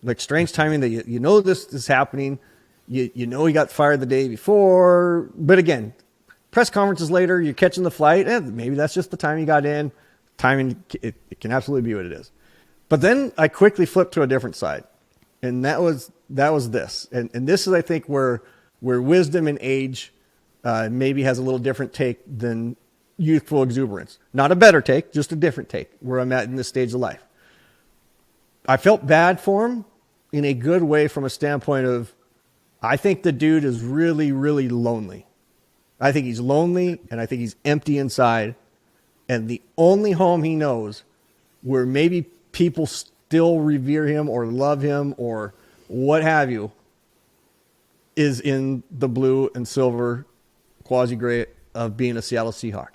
Like strange timing that you know this is happening. You know he got fired the day before. But again, press conferences later, you're catching the flight. Maybe that's just the time you got in. Timing, it can absolutely be what it is. But then I quickly flipped to a different side. And that was this. And this is, I think, where wisdom and age – maybe has a little different take than youthful exuberance. Not a better take, just a different take where I'm at in this stage of life. I felt bad for him in a good way from a standpoint of I think the dude is really, really lonely. I think he's lonely, and I think he's empty inside. And the only home he knows where maybe people still revere him or love him or what have you is in the blue and silver quasi-gray of being a Seattle Seahawk.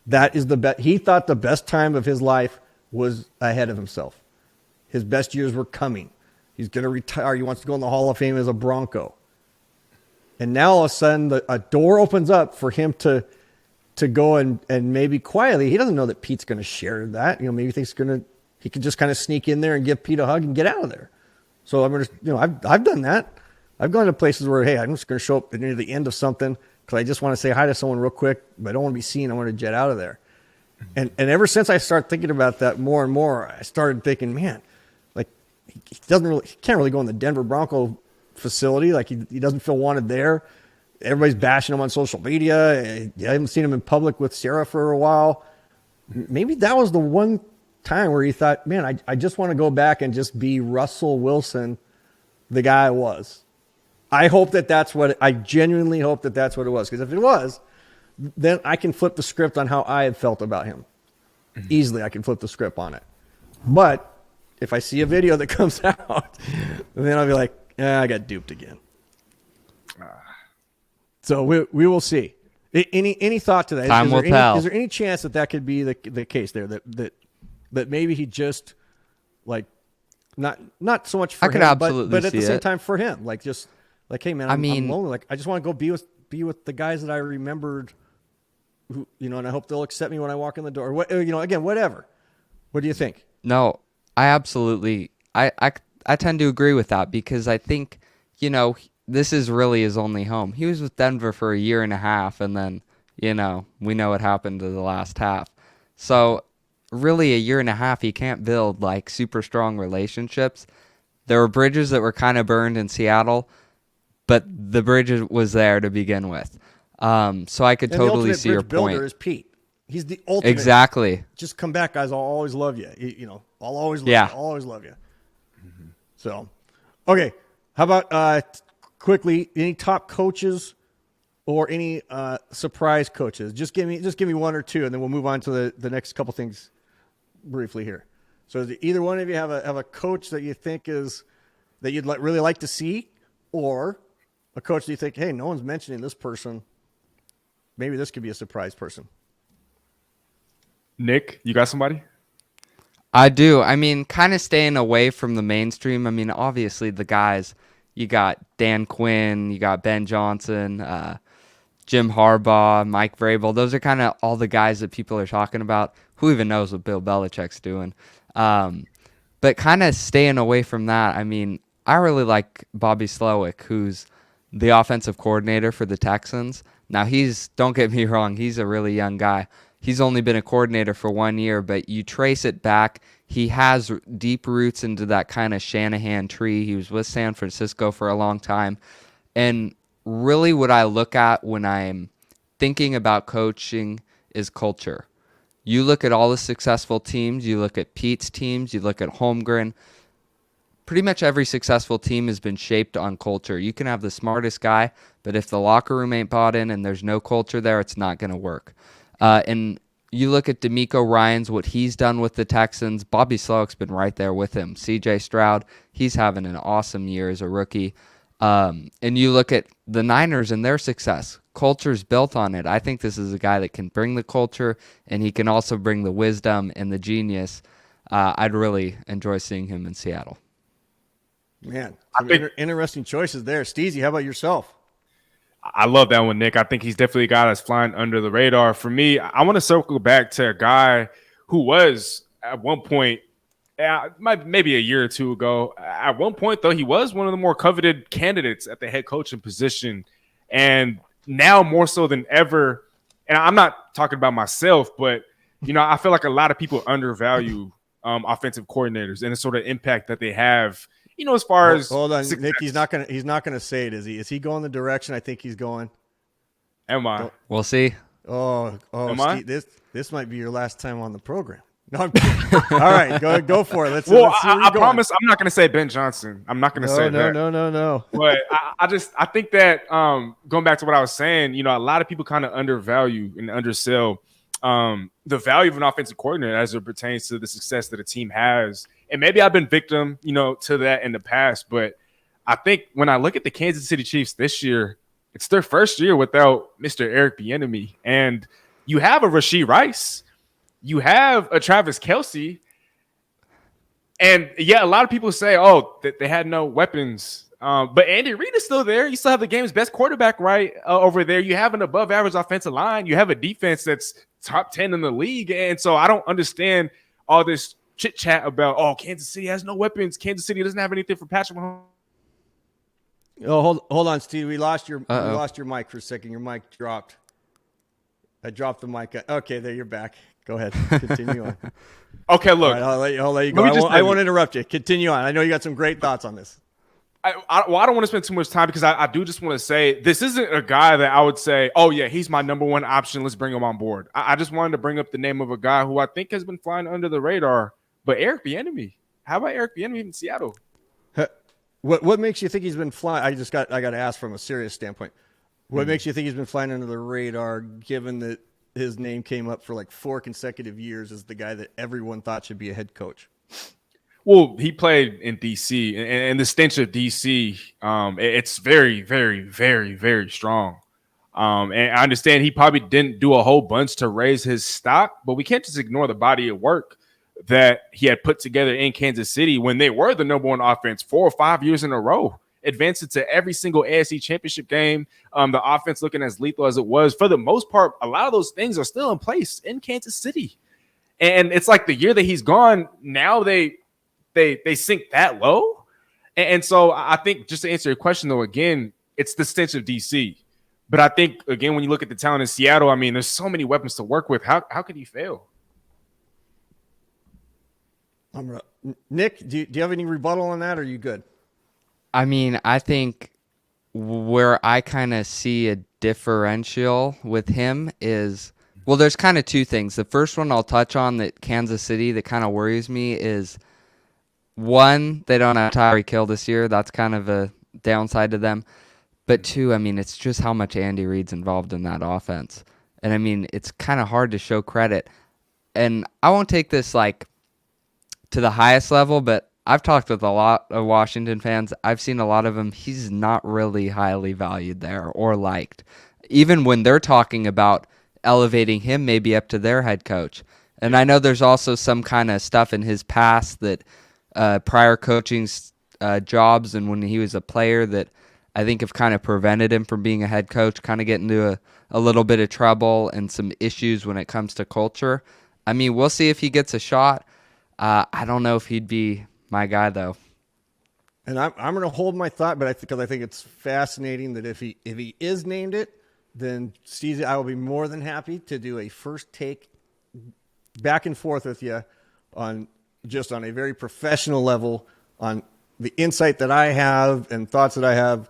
That is the best. He thought the best time of his life was ahead of himself. His best years were coming. He's going to retire. He wants to go in the Hall of Fame as a Bronco. And now all of a sudden a door opens up for him to go and maybe quietly. He doesn't know that Pete's going to share that. Maybe he thinks he can just kind of sneak in there and give Pete a hug and get out of there. So I'm going to, I've done that. I've gone to places where, hey, I'm just going to show up near the end of something because I just want to say hi to someone real quick, but I don't want to be seen. I want to jet out of there. And ever since I started thinking about that more and more, I started thinking, man, like he can't really go in the Denver Bronco facility. Like he doesn't feel wanted there. Everybody's bashing him on social media. I haven't seen him in public with Sarah for a while. Maybe that was the one time where he thought, man, I just want to go back and just be Russell Wilson, the guy I was. I genuinely hope that that's what it was. Because if it was, then I can flip the script on how I had felt about him. Easily, I can flip the script on it. But if I see a video that comes out, then I'll be like, I got duped again. So we will see. Any thought to that? Time will tell. Is there any chance that could be the case there? That maybe he just not so much for him, but at the same time for him, hey man, I'm lonely. Like I just want to go be with the guys that I remembered, who and I hope they'll accept me when I walk in the door. What again, whatever. What do you think? No, I absolutely. I tend to agree with that because I think this is really his only home. He was with Denver for a year and a half, and then we know what happened to the last half. So really, a year and a half, he can't build super strong relationships. There were bridges that were kind of burned in Seattle, but the bridge was there to begin with. So I could totally see your point. The ultimate bridge builder is Pete. He's the ultimate. Exactly. Just come back, guys. I'll always love you. I'll always love you. I'll always love you. Mm-hmm. So, okay. How about quickly, any top coaches or any surprise coaches? Just give me one or two, and then we'll move on to the next couple things briefly here. So, does either one of you have a coach that you think is that you'd really like to see, or a coach that you think, hey, no one's mentioning this person, maybe this could be a surprise person? Nick, you got somebody? I do. I mean, kind of staying away from the mainstream. I mean, obviously the guys, you got Dan Quinn, you got Ben Johnson, Jim Harbaugh, Mike Vrabel. Those are kind of all the guys that people are talking about. Who even knows what Bill Belichick's doing? But kind of staying away from that. I mean, I really like Bobby Slowick, who's the offensive coordinator for the Texans. Now, don't get me wrong, he's a really young guy. He's only been a coordinator for 1 year, but you trace it back, he has deep roots into that kind of Shanahan tree. He was with San Francisco for a long time. And really what I look at when I'm thinking about coaching is culture. You look at all the successful teams, you look at Pete's teams, you look at Holmgren. Pretty much every successful team has been shaped on culture. You can have the smartest guy, but if the locker room ain't bought in and there's no culture there, it's not going to work. And you look at DeMeco Ryans, what he's done with the Texans. Bobby Slowick's been right there with him. C.J. Stroud, he's having an awesome year as a rookie. And you look at the Niners and their success. Culture's built on it. I think this is a guy that can bring the culture, and he can also bring the wisdom and the genius. I'd really enjoy seeing him in Seattle. Man, some interesting choices there. Steezy, how about yourself? I love that one, Nick. I think he's definitely a guy that's flying under the radar. For me, I want to circle back to a guy who was at one point, maybe a year or two ago, at one point, though, he was one of the more coveted candidates at the head coaching position. And now more so than ever, and I'm not talking about myself, but, I feel like a lot of people undervalue offensive coordinators and the sort of impact that they have. As far as hold on, success. Nick, he's not gonna say it, is he? Is he going the direction I think he's going? Am I? We'll see. Oh, Am I? Steve, this might be your last time on the program. No, I'm kidding. All right, go for it. Let's see I where you're going. promise I'm not going to say Ben Johnson. I'm not going to say that. No. But I think that going back to what I was saying, a lot of people kind of undervalue and undersell the value of an offensive coordinator as it pertains to the success that a team has. And maybe I've been victim, to that in the past. But I think when I look at the Kansas City Chiefs this year, it's their first year without Mr. Eric Bieniemy. And you have a Rashee Rice. You have a Travis Kelce. And, yeah, a lot of people say, that they had no weapons. But Andy Reid is still there. You still have the game's best quarterback over there. You have an above-average offensive line. You have a defense that's top 10 in the league. And so I don't understand all this chit-chat about, Kansas City has no weapons. Kansas City doesn't have anything for Patrick Mahomes. Oh, hold on, Steve. We lost your mic for a second. Your mic dropped. I dropped the mic. Okay, there, you're back. Go ahead. Continue on. Okay, look. All right, I'll let you go. I won't interrupt you. Continue on. I know you got some great thoughts on this. I don't want to spend too much time because I do just want to say this isn't a guy that I would say, he's my number one option. Let's bring him on board. I just wanted to bring up the name of a guy who I think has been flying under the radar, but Eric Bieniemy. How about Eric Bieniemy in Seattle? What makes you think he's been flying? I got to ask from a serious standpoint. What makes you think he's been flying under the radar, given that his name came up for like 4 consecutive years as the guy that everyone thought should be a head coach? Well, he played in D.C., and the stench of D.C., it's very, very, very, very strong. And I understand he probably didn't do a whole bunch to raise his stock, but we can't just ignore the body of work that he had put together in Kansas City when they were the number one offense 4 or 5 years in a row. Advanced into every single AFC championship game. The offense looking as lethal as it was. For the most part, a lot of those things are still in place in Kansas City. And it's like the year that he's gone, now they sink that low. And so I think, just to answer your question, though, again, it's the stench of DC. But I think, again, when you look at the talent in Seattle, I mean, there's so many weapons to work with. How could he fail? Nick, do you have any rebuttal on that, or are you good? I mean, I think where I kind of see a differential with him is, well, there's kind of two things. The first one I'll touch on that Kansas City that kind of worries me is, one, they don't have Tyreek Hill this year. That's kind of a downside to them. But two, I mean, it's just how much Andy Reid's involved in that offense. And I mean, it's kind of hard to show credit. And I won't take this like to the highest level, but I've talked with a lot of Washington fans. I've seen a lot of them. He's not really highly valued there or liked. Even when they're talking about elevating him maybe up to their head coach. And I know there's also some kind of stuff in his past that prior coaching jobs and when he was a player that I think have kind of prevented him from being a head coach, kind of getting into a little bit of trouble and some issues when it comes to culture. I mean, we'll see if he gets a shot. I don't know if he'd be my guy, though. And I'm going to hold my thought, but because I think it's fascinating that if he is named it, then Steezy, I will be more than happy to do a first take back and forth with you on a very professional level on the insight that I have and thoughts that I have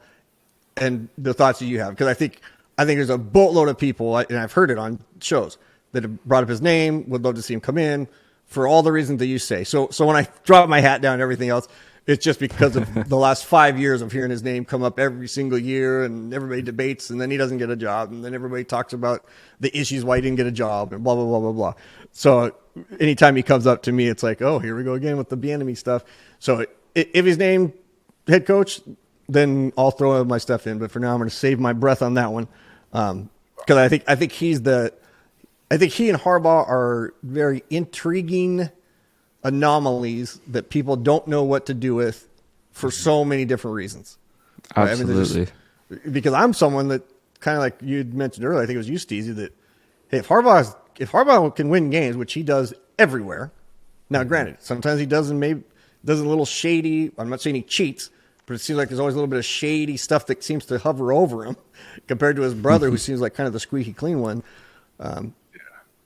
and the thoughts that you have. Because I think there's a boatload of people, and I've heard it on shows, that have brought up his name, would love to see him come in for all the reasons that you say. So when I drop my hat down and everything else, it's just because of the last 5 years of hearing his name come up every single year, and everybody debates, and then he doesn't get a job, and then everybody talks about the issues why he didn't get a job, and blah, blah, blah, blah, blah. So anytime he comes up to me, it's like, oh, here we go again with the Bieniemy stuff. So if he's named head coach, then I'll throw my stuff in. But for now, I'm going to save my breath on that one because I think he and Harbaugh are very intriguing anomalies that people don't know what to do with for so many different reasons. Right? Absolutely. Because I'm someone that kind of like you mentioned earlier, I think it was you, Steezy, that hey, if Harbaugh can win games, which he does everywhere. Now, granted, sometimes he does a little shady. I'm not saying he cheats, but it seems like there's always a little bit of shady stuff that seems to hover over him compared to his brother, who seems like kind of the squeaky clean one.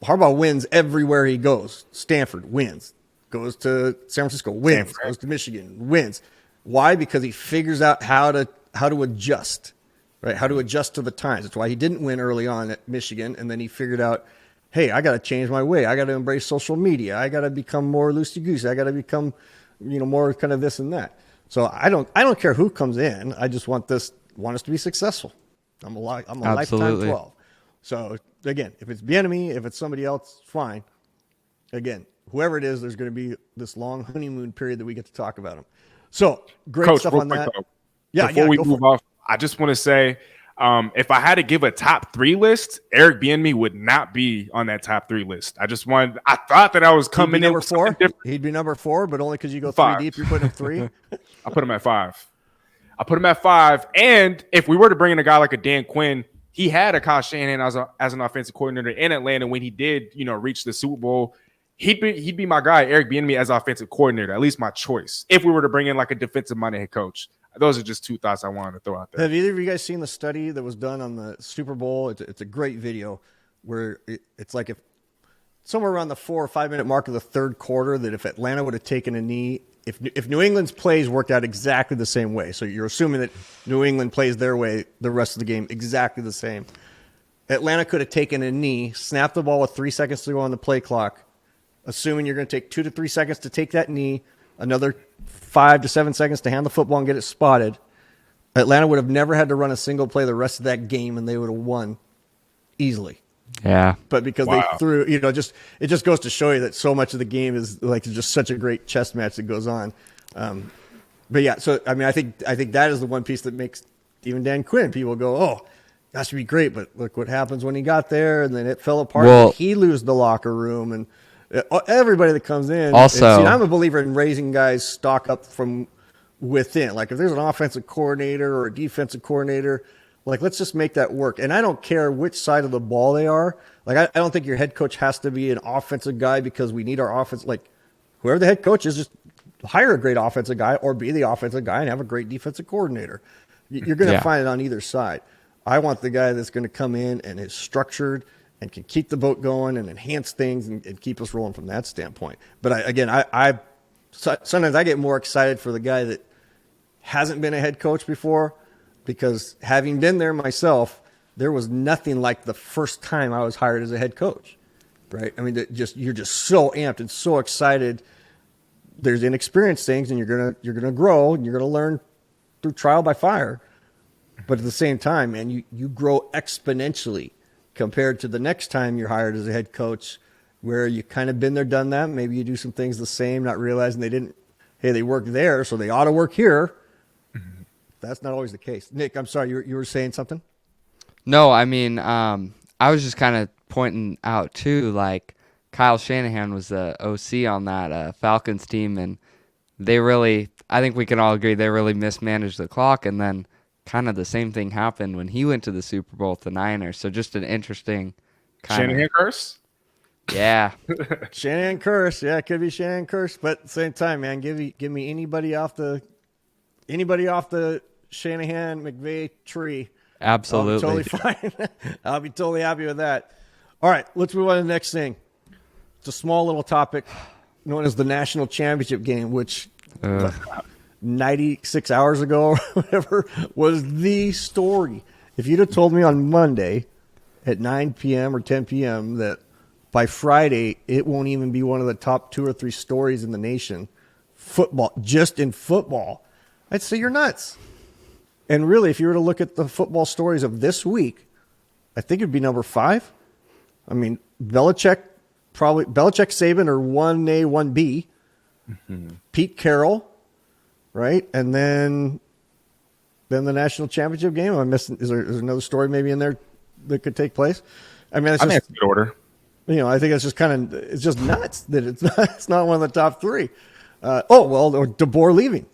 Harbaugh wins everywhere he goes. Stanford wins. Goes to San Francisco, wins. Goes to Michigan, wins. Why? Because he figures out how to adjust, right? How to adjust to the times. That's why he didn't win early on at Michigan, and then he figured out, hey, I got to change my way. I got to embrace social media. I got to become more loosey-goosey. I got to become, more kind of this and that. So I don't care who comes in. I just want us to be successful. I'm a lifetime 12. So again, if it's Bieniemy, if it's somebody else, fine. Again, whoever it is, there's going to be this long honeymoon period that we get to talk about them. So great Coach, stuff on that. Before we move off, I just want to say, if I had to give a top 3 list, Eric Bieniemy would not be on that top 3 list. I thought that I was coming in number 4. He'd be number 4, but only because you go 3 deep, you're putting him 3. I put him at 5. And if we were to bring in a guy like a Dan Quinn, he had a Kyle Shanahan as an offensive coordinator in Atlanta when he did, reach the Super Bowl. He'd be my guy, Eric Bieniemy, as offensive coordinator, at least my choice. If we were to bring in like a defensive-minded head coach, those are just 2 thoughts I wanted to throw out there. Have either of you guys seen the study that was done on the Super Bowl? It's a great video where it's like if somewhere around the 4 or 5 minute mark of the third quarter, that if Atlanta would have taken a knee, if New England's plays worked out exactly the same way, so you're assuming that New England plays their way the rest of the game exactly the same, Atlanta could have taken a knee, snapped the ball with 3 seconds to go on the play clock, assuming you're going to take 2 to 3 seconds to take that knee, another 5 to 7 seconds to hand the football and get it spotted. Atlanta would have never had to run a single play the rest of that game, and they would have won easily. Yeah. But because they threw, it just goes to show you that so much of the game is like just such a great chess match that goes on. But yeah, so I mean, I think that is the one piece that makes even Dan Quinn, people go, oh, that should be great, but look what happens when he got there, and then it fell apart. Well, and he lose the locker room, and everybody that comes in. Also, I'm a believer in raising guys' stock up from within. Like if there's an offensive coordinator or a defensive coordinator, like let's just make that work. And I don't care which side of the ball they are. Like I don't think your head coach has to be an offensive guy because we need our offense. Like whoever the head coach is, just hire a great offensive guy or be the offensive guy and have a great defensive coordinator. You're going to find it on either side. I want the guy that's going to come in and is structured and can keep the boat going and enhance things and keep us rolling from that standpoint. But I sometimes I get more excited for the guy that hasn't been a head coach before, because having been there myself, there was nothing like the first time I was hired as a head coach, right? I mean, you're just so amped and so excited. There's inexperienced things, and you're gonna grow and you're gonna learn through trial by fire. But at the same time, man, you grow exponentially compared to the next time you're hired as a head coach, where you kind of been there, done that. Maybe you do some things the same, not realizing they worked there, so they ought to work here. That's not always the case. Nick, I'm sorry, you were saying something? No, I mean, I was just kind of pointing out too, like Kyle Shanahan was the OC on that Falcons team, and I think we can all agree they really mismanaged the clock, and then kind of the same thing happened when he went to the Super Bowl with the Niners. So just an interesting kind Shanahan curse? Yeah. Shanahan curse. Yeah, it could be Shanahan curse, but at the same time, man, give me anybody off the Shanahan McVay tree. Absolutely. I'll be totally fine. I'll be totally happy with that. All right, let's move on to the next thing. It's a small little topic known as the national championship game, which 96 hours ago or whatever was the story. If you'd have told me on Monday at 9 p.m. or 10 p.m. that by Friday it won't even be one of the top 2 or 3 stories in the nation, just in football, I'd say you're nuts. And really, if you were to look at the football stories of this week, I think it'd be number 5. I mean, Belichick, Saban are 1A, 1B. Mm-hmm. Pete Carroll, right? And then the national championship game. Am I missing? Is there another story maybe in there that could take place? I mean, I think it's good order. I think it's just it's just nuts that it's not one of the top 3. DeBoer leaving.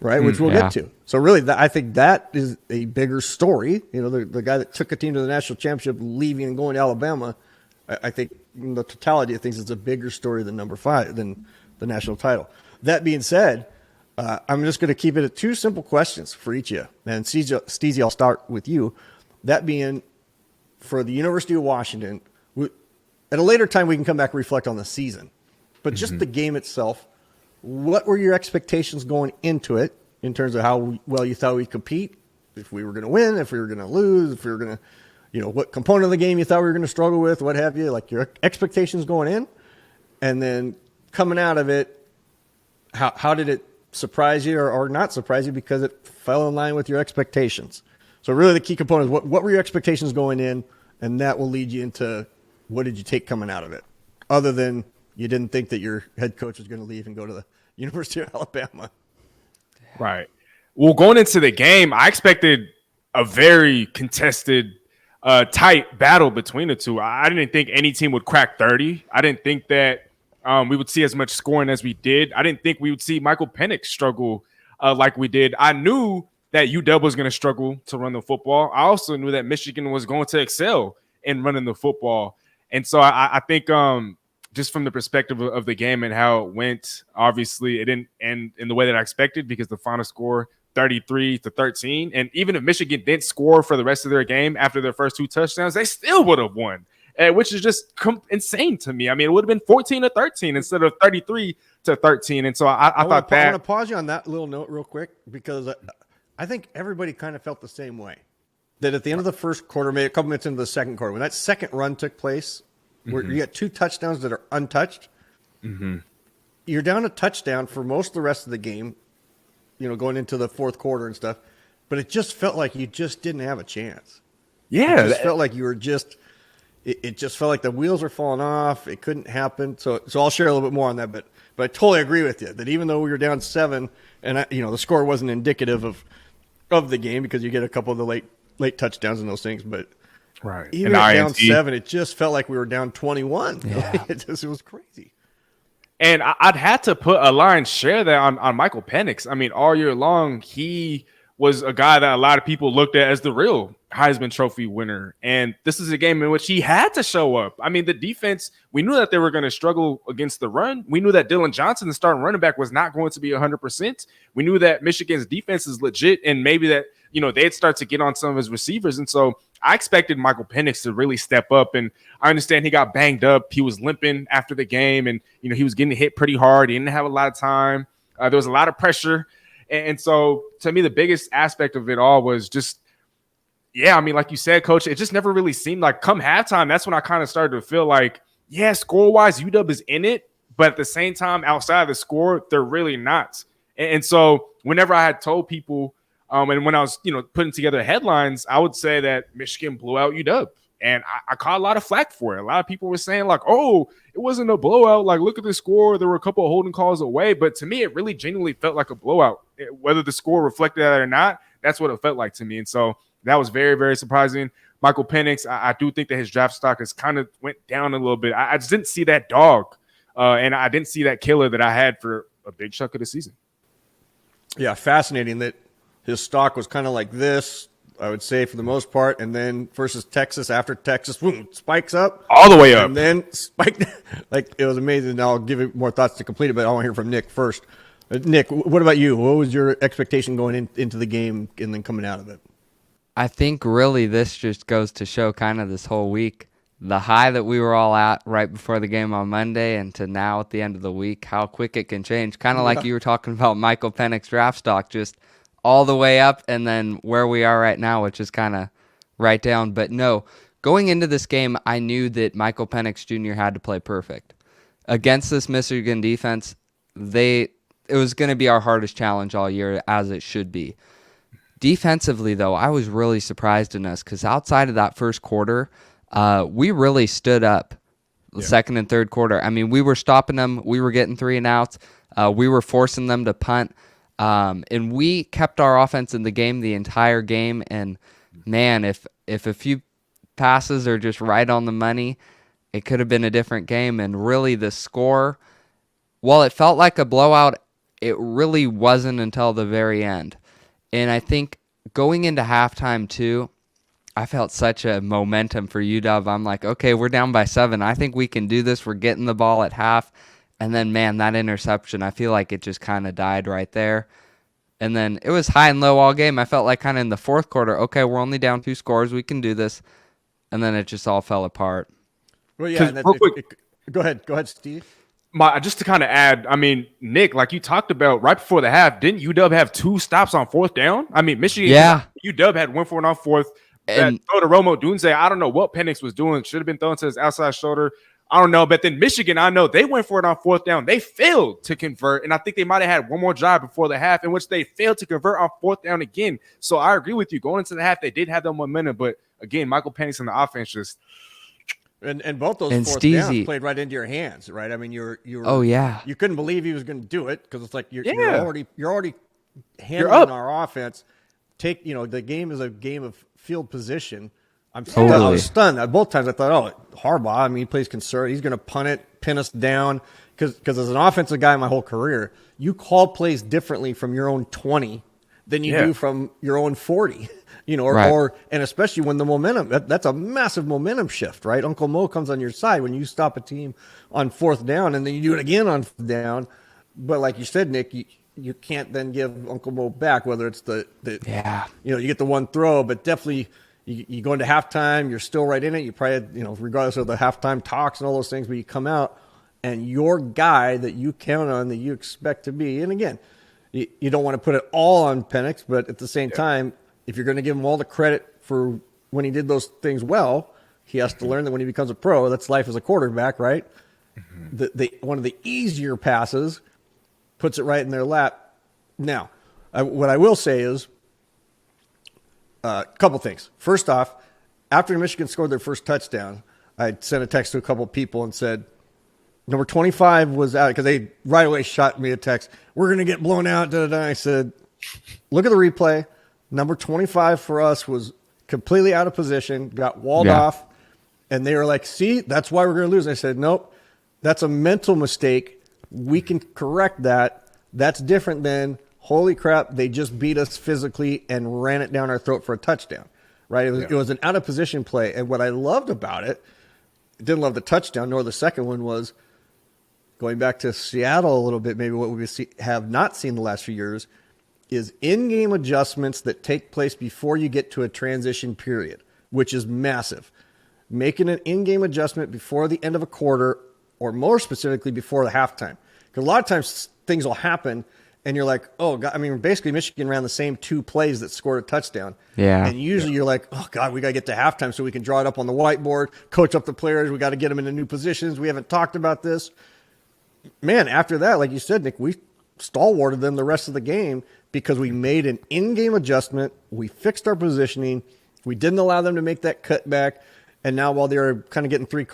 Right, which we'll get to. So really, I think that is a bigger story. The guy that took a team to the national championship, leaving and going to Alabama. I think in the totality of things, it's a bigger story than number 5, than the national title. That being said, I'm just going to keep it at 2 simple questions for each of you. And Steezy, I'll start with you. That being, for the University of Washington, at a later time we can come back and reflect on the season. But just the game itself, what were your expectations going into it in terms of how well you thought we'd compete? If we were going to win, if we were going to lose, if we were going to, what component of the game you thought we were going to struggle with, what have you, like your expectations going in, and then coming out of it, how did it surprise you or not surprise you because it fell in line with your expectations? So really the key components, what were your expectations going in, and that will lead you into what did you take coming out of it, other than you didn't think that your head coach was going to leave and go to the University of Alabama. Right. Well, going into the game, I expected a very contested, tight battle between the two. I didn't think any team would crack 30. I didn't think that we would see as much scoring as we did. I didn't think we would see Michael Penix struggle like we did. I knew that UW was going to struggle to run the football. I also knew that Michigan was going to excel in running the football. And so I think just from the perspective of the game and how it went, obviously it didn't end in the way that I expected because the final score 33-13. And even if Michigan didn't score for the rest of their game after their first 2 touchdowns, they still would have won, which is just insane to me. I mean, it would have been 14-13 instead of 33-13. And so I thought that. I want to pause you on that little note real quick because I think everybody kind of felt the same way. That at the end of the first quarter, maybe a couple minutes into the second quarter, when that second run took place, where you got 2 touchdowns that are untouched, you're down a touchdown for most of the rest of the game, going into the fourth quarter and stuff, but it just felt like you just didn't have a chance. Yeah. It just felt like you were it just felt like the wheels were falling off. It couldn't happen. So I'll share a little bit more on that, but I totally agree with you that even though we were down 7 and the score wasn't indicative of the game because you get a couple of the late touchdowns and those things, but right. Even at down 7, it just felt like we were down 21. Yeah. It was crazy. And I'd had to put a line share that on Michael Penix. I mean, all year long, he was a guy that a lot of people looked at as the real Heisman Trophy winner. And this is a game in which he had to show up. I mean, the defense, we knew that they were going to struggle against the run. We knew that Dylan Johnson, the starting running back, was not going to be 100%. We knew that Michigan's defense is legit and maybe that, they'd start to get on some of his receivers. And so I expected Michael Penix to really step up. And I understand he got banged up. He was limping after the game and, he was getting hit pretty hard. He didn't have a lot of time. There was a lot of pressure. And so to me, the biggest aspect of it all was just, yeah, I mean, like you said, Coach, it just never really seemed like come halftime. That's when I kind of started to feel like, yeah, score-wise, UW is in it. But at the same time, outside of the score, they're really not. And so whenever I had told people And when I was, putting together headlines, I would say that Michigan blew out UW. And I caught a lot of flack for it. A lot of people were saying like, oh, it wasn't a blowout. Like, look at the score. There were a couple of holding calls away. But to me, it really genuinely felt like a blowout. Whether the score reflected that or not, that's what it felt like to me. And so that was very, very surprising. Michael Penix, I do think that his draft stock has kind of went down a little bit. I just didn't see that dog. And I didn't see that killer that I had for a big chunk of the season. Yeah, fascinating that his stock was kind of like this, I would say, for the most part, and then versus Texas, after Texas, boom, spikes up. All the way up. And then spiked. Like, it was amazing. I'll give you more thoughts to complete it, but I want to hear from Nick first. Nick, what about you? What was your expectation going into the game and then coming out of it? I think really this just goes to show kind of this whole week, the high that we were all at right before the game on Monday and to now at the end of the week, how quick it can change. Kind of like you were talking about Michael Penix draft stock, just all the way up and then where we are right now, which is kind of right down. But no, going into this game, I knew that Michael Penix Jr. had to play perfect. Against this Michigan defense, it was going to be our hardest challenge all year, as it should be. Defensively, though, I was really surprised in us because outside of that first quarter, we really stood up the second and third quarter. I mean, we were stopping them. We were getting 3 and outs. We were forcing them to punt. And we kept our offense in the game the entire game. And, man, if a few passes are just right on the money, it could have been a different game. And really the score, while it felt like a blowout, it really wasn't until the very end. And I think going into halftime, too, I felt such a momentum for UW. I'm like, okay, we're down by 7. I think we can do this. We're getting the ball at half. And then, man, that interception, I feel like it just kind of died right there. And then it was high and low all game. I felt like kind of in the fourth quarter, okay, we're only down 2 scores. We can do this. And then it just all fell apart. Well, yeah. Go ahead, Steve. Just to kind of add, I mean, Nick, like you talked about right before the half, didn't UW have 2 stops on 4th down? I mean, Michigan, UW had 1 for and on 4th. And throw to Romo Dunze, I don't know what Penix was doing. Should have been thrown to his outside shoulder. I don't know. But then Michigan, I know they went for it on 4th down. They failed to convert. And I think they might have had one more drive before the half in which they failed to convert on 4th down again. So I agree with you. Going into the half, they did have the momentum. But again, Michael Penix and the offense just. And both those 4th downs played right into your hands, right? I mean, you couldn't believe he was going to do it because it's like you're already handling our offense. The game is a game of field position. I was stunned. Both times I thought, Harbaugh, I mean, he plays conservative. He's going to punt it, pin us down. Because as an offensive guy my whole career, you call plays differently from your own 20 than you do from your own 40. And especially when the momentum, that's a massive momentum shift, right? Uncle Mo comes on your side when you stop a team on 4th down and then you do it again on 4th down. But like you said, Nick, you can't then give Uncle Mo back, whether it's you get the one throw, but definitely you go into halftime, you're still right in it. You probably, regardless of the halftime talks and all those things, but you come out and your guy that you count on, that you expect to be, and again, you don't want to put it all on Penix, but at the same time, if you're going to give him all the credit for when he did those things well, he has to learn that when he becomes a pro, that's life as a quarterback, right? Mm-hmm. One of the easier passes puts it right in their lap. Now, what I will say is a couple things. First off, after Michigan scored their first touchdown, I sent a text to a couple people and said, number 25 was out, because they right away shot me a text. We're going to get blown out. I said, look at the replay. Number 25 for us was completely out of position, got walled off, and they were like, see, that's why we're going to lose. I said, nope, that's a mental mistake. We can correct that. That's different than, holy crap, they just beat us physically and ran it down our throat for a touchdown, right? It was an out of position play. And what I loved about it, didn't love the touchdown, nor the second one, was going back to Seattle a little bit, maybe what we have not seen the last few years, is in-game adjustments that take place before you get to a transition period, which is massive. Making an in-game adjustment before the end of a quarter, or more specifically before the halftime. Because a lot of times things will happen, and you're like, oh, God. I mean, basically Michigan ran the same 2 plays that scored a touchdown. Yeah. And usually you're like, oh, God, we got to get to halftime so we can draw it up on the whiteboard, coach up the players. We got to get them into new positions. We haven't talked about this. Man, after that, like you said, Nick, we stalwarted them the rest of the game. because we made an in-game adjustment. We fixed our positioning. We didn't allow them to make that cutback. And now while they were kind of getting 3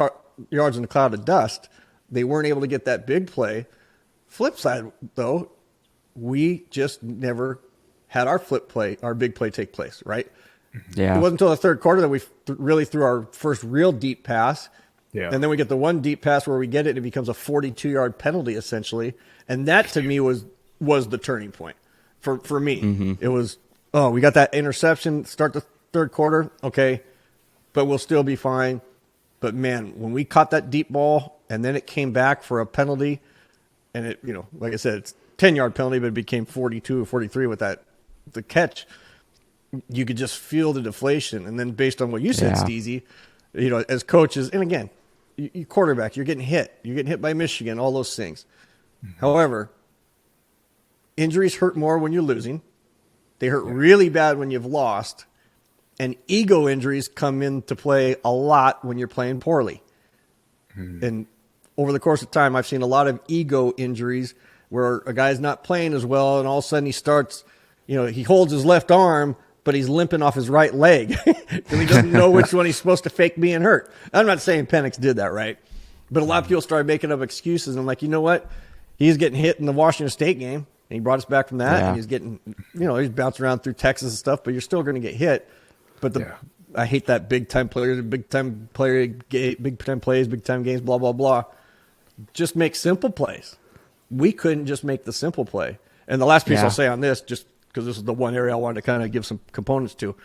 yards in a cloud of dust, they weren't able to get that big play. Flip side, though, we just never had our big play take place, right? Yeah. It wasn't until the third quarter that we really threw our first real deep pass. Yeah. And then we get the one deep pass where we get it and it becomes a 42-yard penalty, essentially. And that, to me, was the turning point for me. Mm-hmm. It was, we got that interception, start the third quarter, okay, but we'll still be fine. But, man, when we caught that deep ball and then it came back for a penalty, and it, like I said, it's a 10-yard penalty, but it became 42 or 43 with the catch, you could just feel the deflation. And then based on what you said, Steezy, as coaches, and again, you quarterback, you're getting hit. You're getting hit by Michigan, all those things. Mm-hmm. However, injuries hurt more when you're losing. They hurt really bad when you've lost. And ego injuries come into play a lot when you're playing poorly. Mm-hmm. And over the course of time, I've seen a lot of ego injuries where a guy's not playing as well, and all of a sudden he starts, he holds his left arm, but he's limping off his right leg because he doesn't know which one he's supposed to fake being hurt. I'm not saying Penix did that, right? But a lot of people started making up excuses. And I'm like, you know what? He's getting hit in the Washington State game, and he brought us back from that. Yeah. And he's getting, he's bouncing around through Texas and stuff, but you're still going to get hit. But I hate that big time plays, big time plays, big time games, blah, blah, blah. Just make simple plays. We couldn't just make the simple play. And the last piece I'll say on this, just because this is the one area I wanted to kind of give some components to.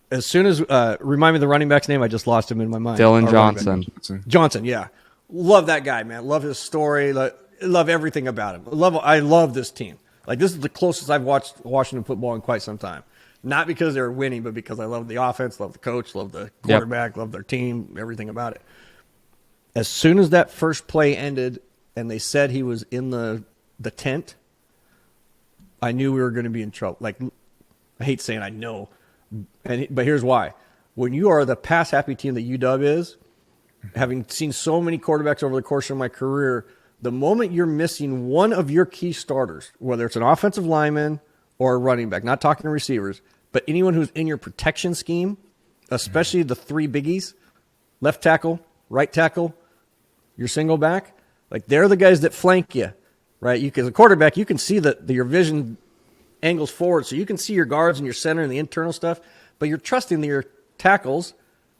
As soon as, remind me the running back's name, I just lost him in my mind. Dylan Johnson. Johnson, yeah. Love that guy, man. Love his story. Love everything about him. I love this team. Like, this is the closest I've watched Washington football in quite some time. Not because they were winning, but because I love the offense, love the coach, love the quarterback, love their team, everything about it. As soon as that first play ended and they said he was in the tent, I knew we were going to be in trouble. Like, I hate saying I know, but here's why. When you are the pass-happy team that UW is, having seen so many quarterbacks over the course of my career, the moment you're missing one of your key starters, whether it's an offensive lineman or a running back, not talking to receivers, but anyone who's in your protection scheme, especially the 3 biggies, left tackle, right tackle, your single back, like they're the guys that flank you, right? You, as a quarterback, you can see that your vision angles forward, so you can see your guards and your center and the internal stuff, but you're trusting that your tackles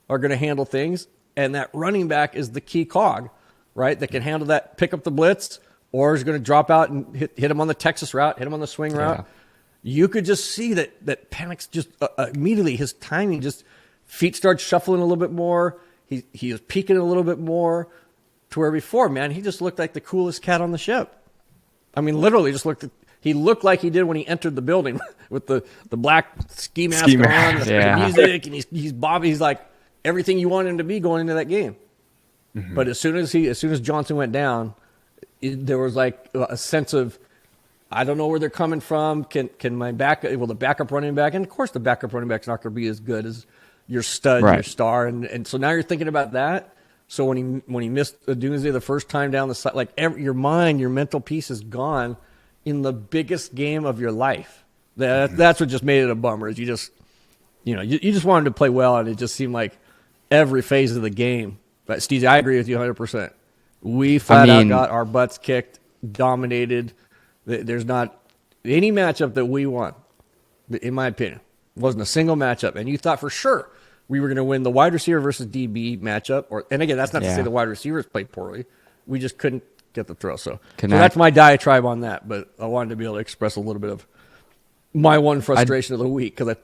are going to handle things, and that running back is the key cog, right, that can handle that, pick up the blitz, or is going to drop out and hit him on the Texas route, hit him on the swing route. You could just see that Penix just immediately, his timing, just feet start shuffling a little bit more. He was peeking a little bit more to where before, man, he just looked like the coolest cat on the ship. I mean, literally he looked like he did when he entered the building with the black ski mask on, the music, and he's bobbing. He's like everything you want him to be going into that game. Mm-hmm. But as soon as Johnson went down, there was like a sense of, I don't know where they're coming from. Can the backup running back, and of course the backup running back's not going to be as good as your stud, your star, and so now you're thinking about that. So when he missed a Doomsday the first time down the side, like your mental piece is gone in the biggest game of your life. That's what just made it a bummer. Is you just wanted to play well, and it just seemed like every phase of the game. But Steezy, I agree with you 100%. We flat out got our butts kicked, dominated. There's not any matchup that we won, in my opinion. It wasn't a single matchup. And you thought for sure we were going to win the wide receiver versus DB matchup. And again, that's not to say the wide receivers played poorly. We just couldn't get the throw. So that's my diatribe on that. But I wanted to be able to express a little bit of my one frustration of the week, because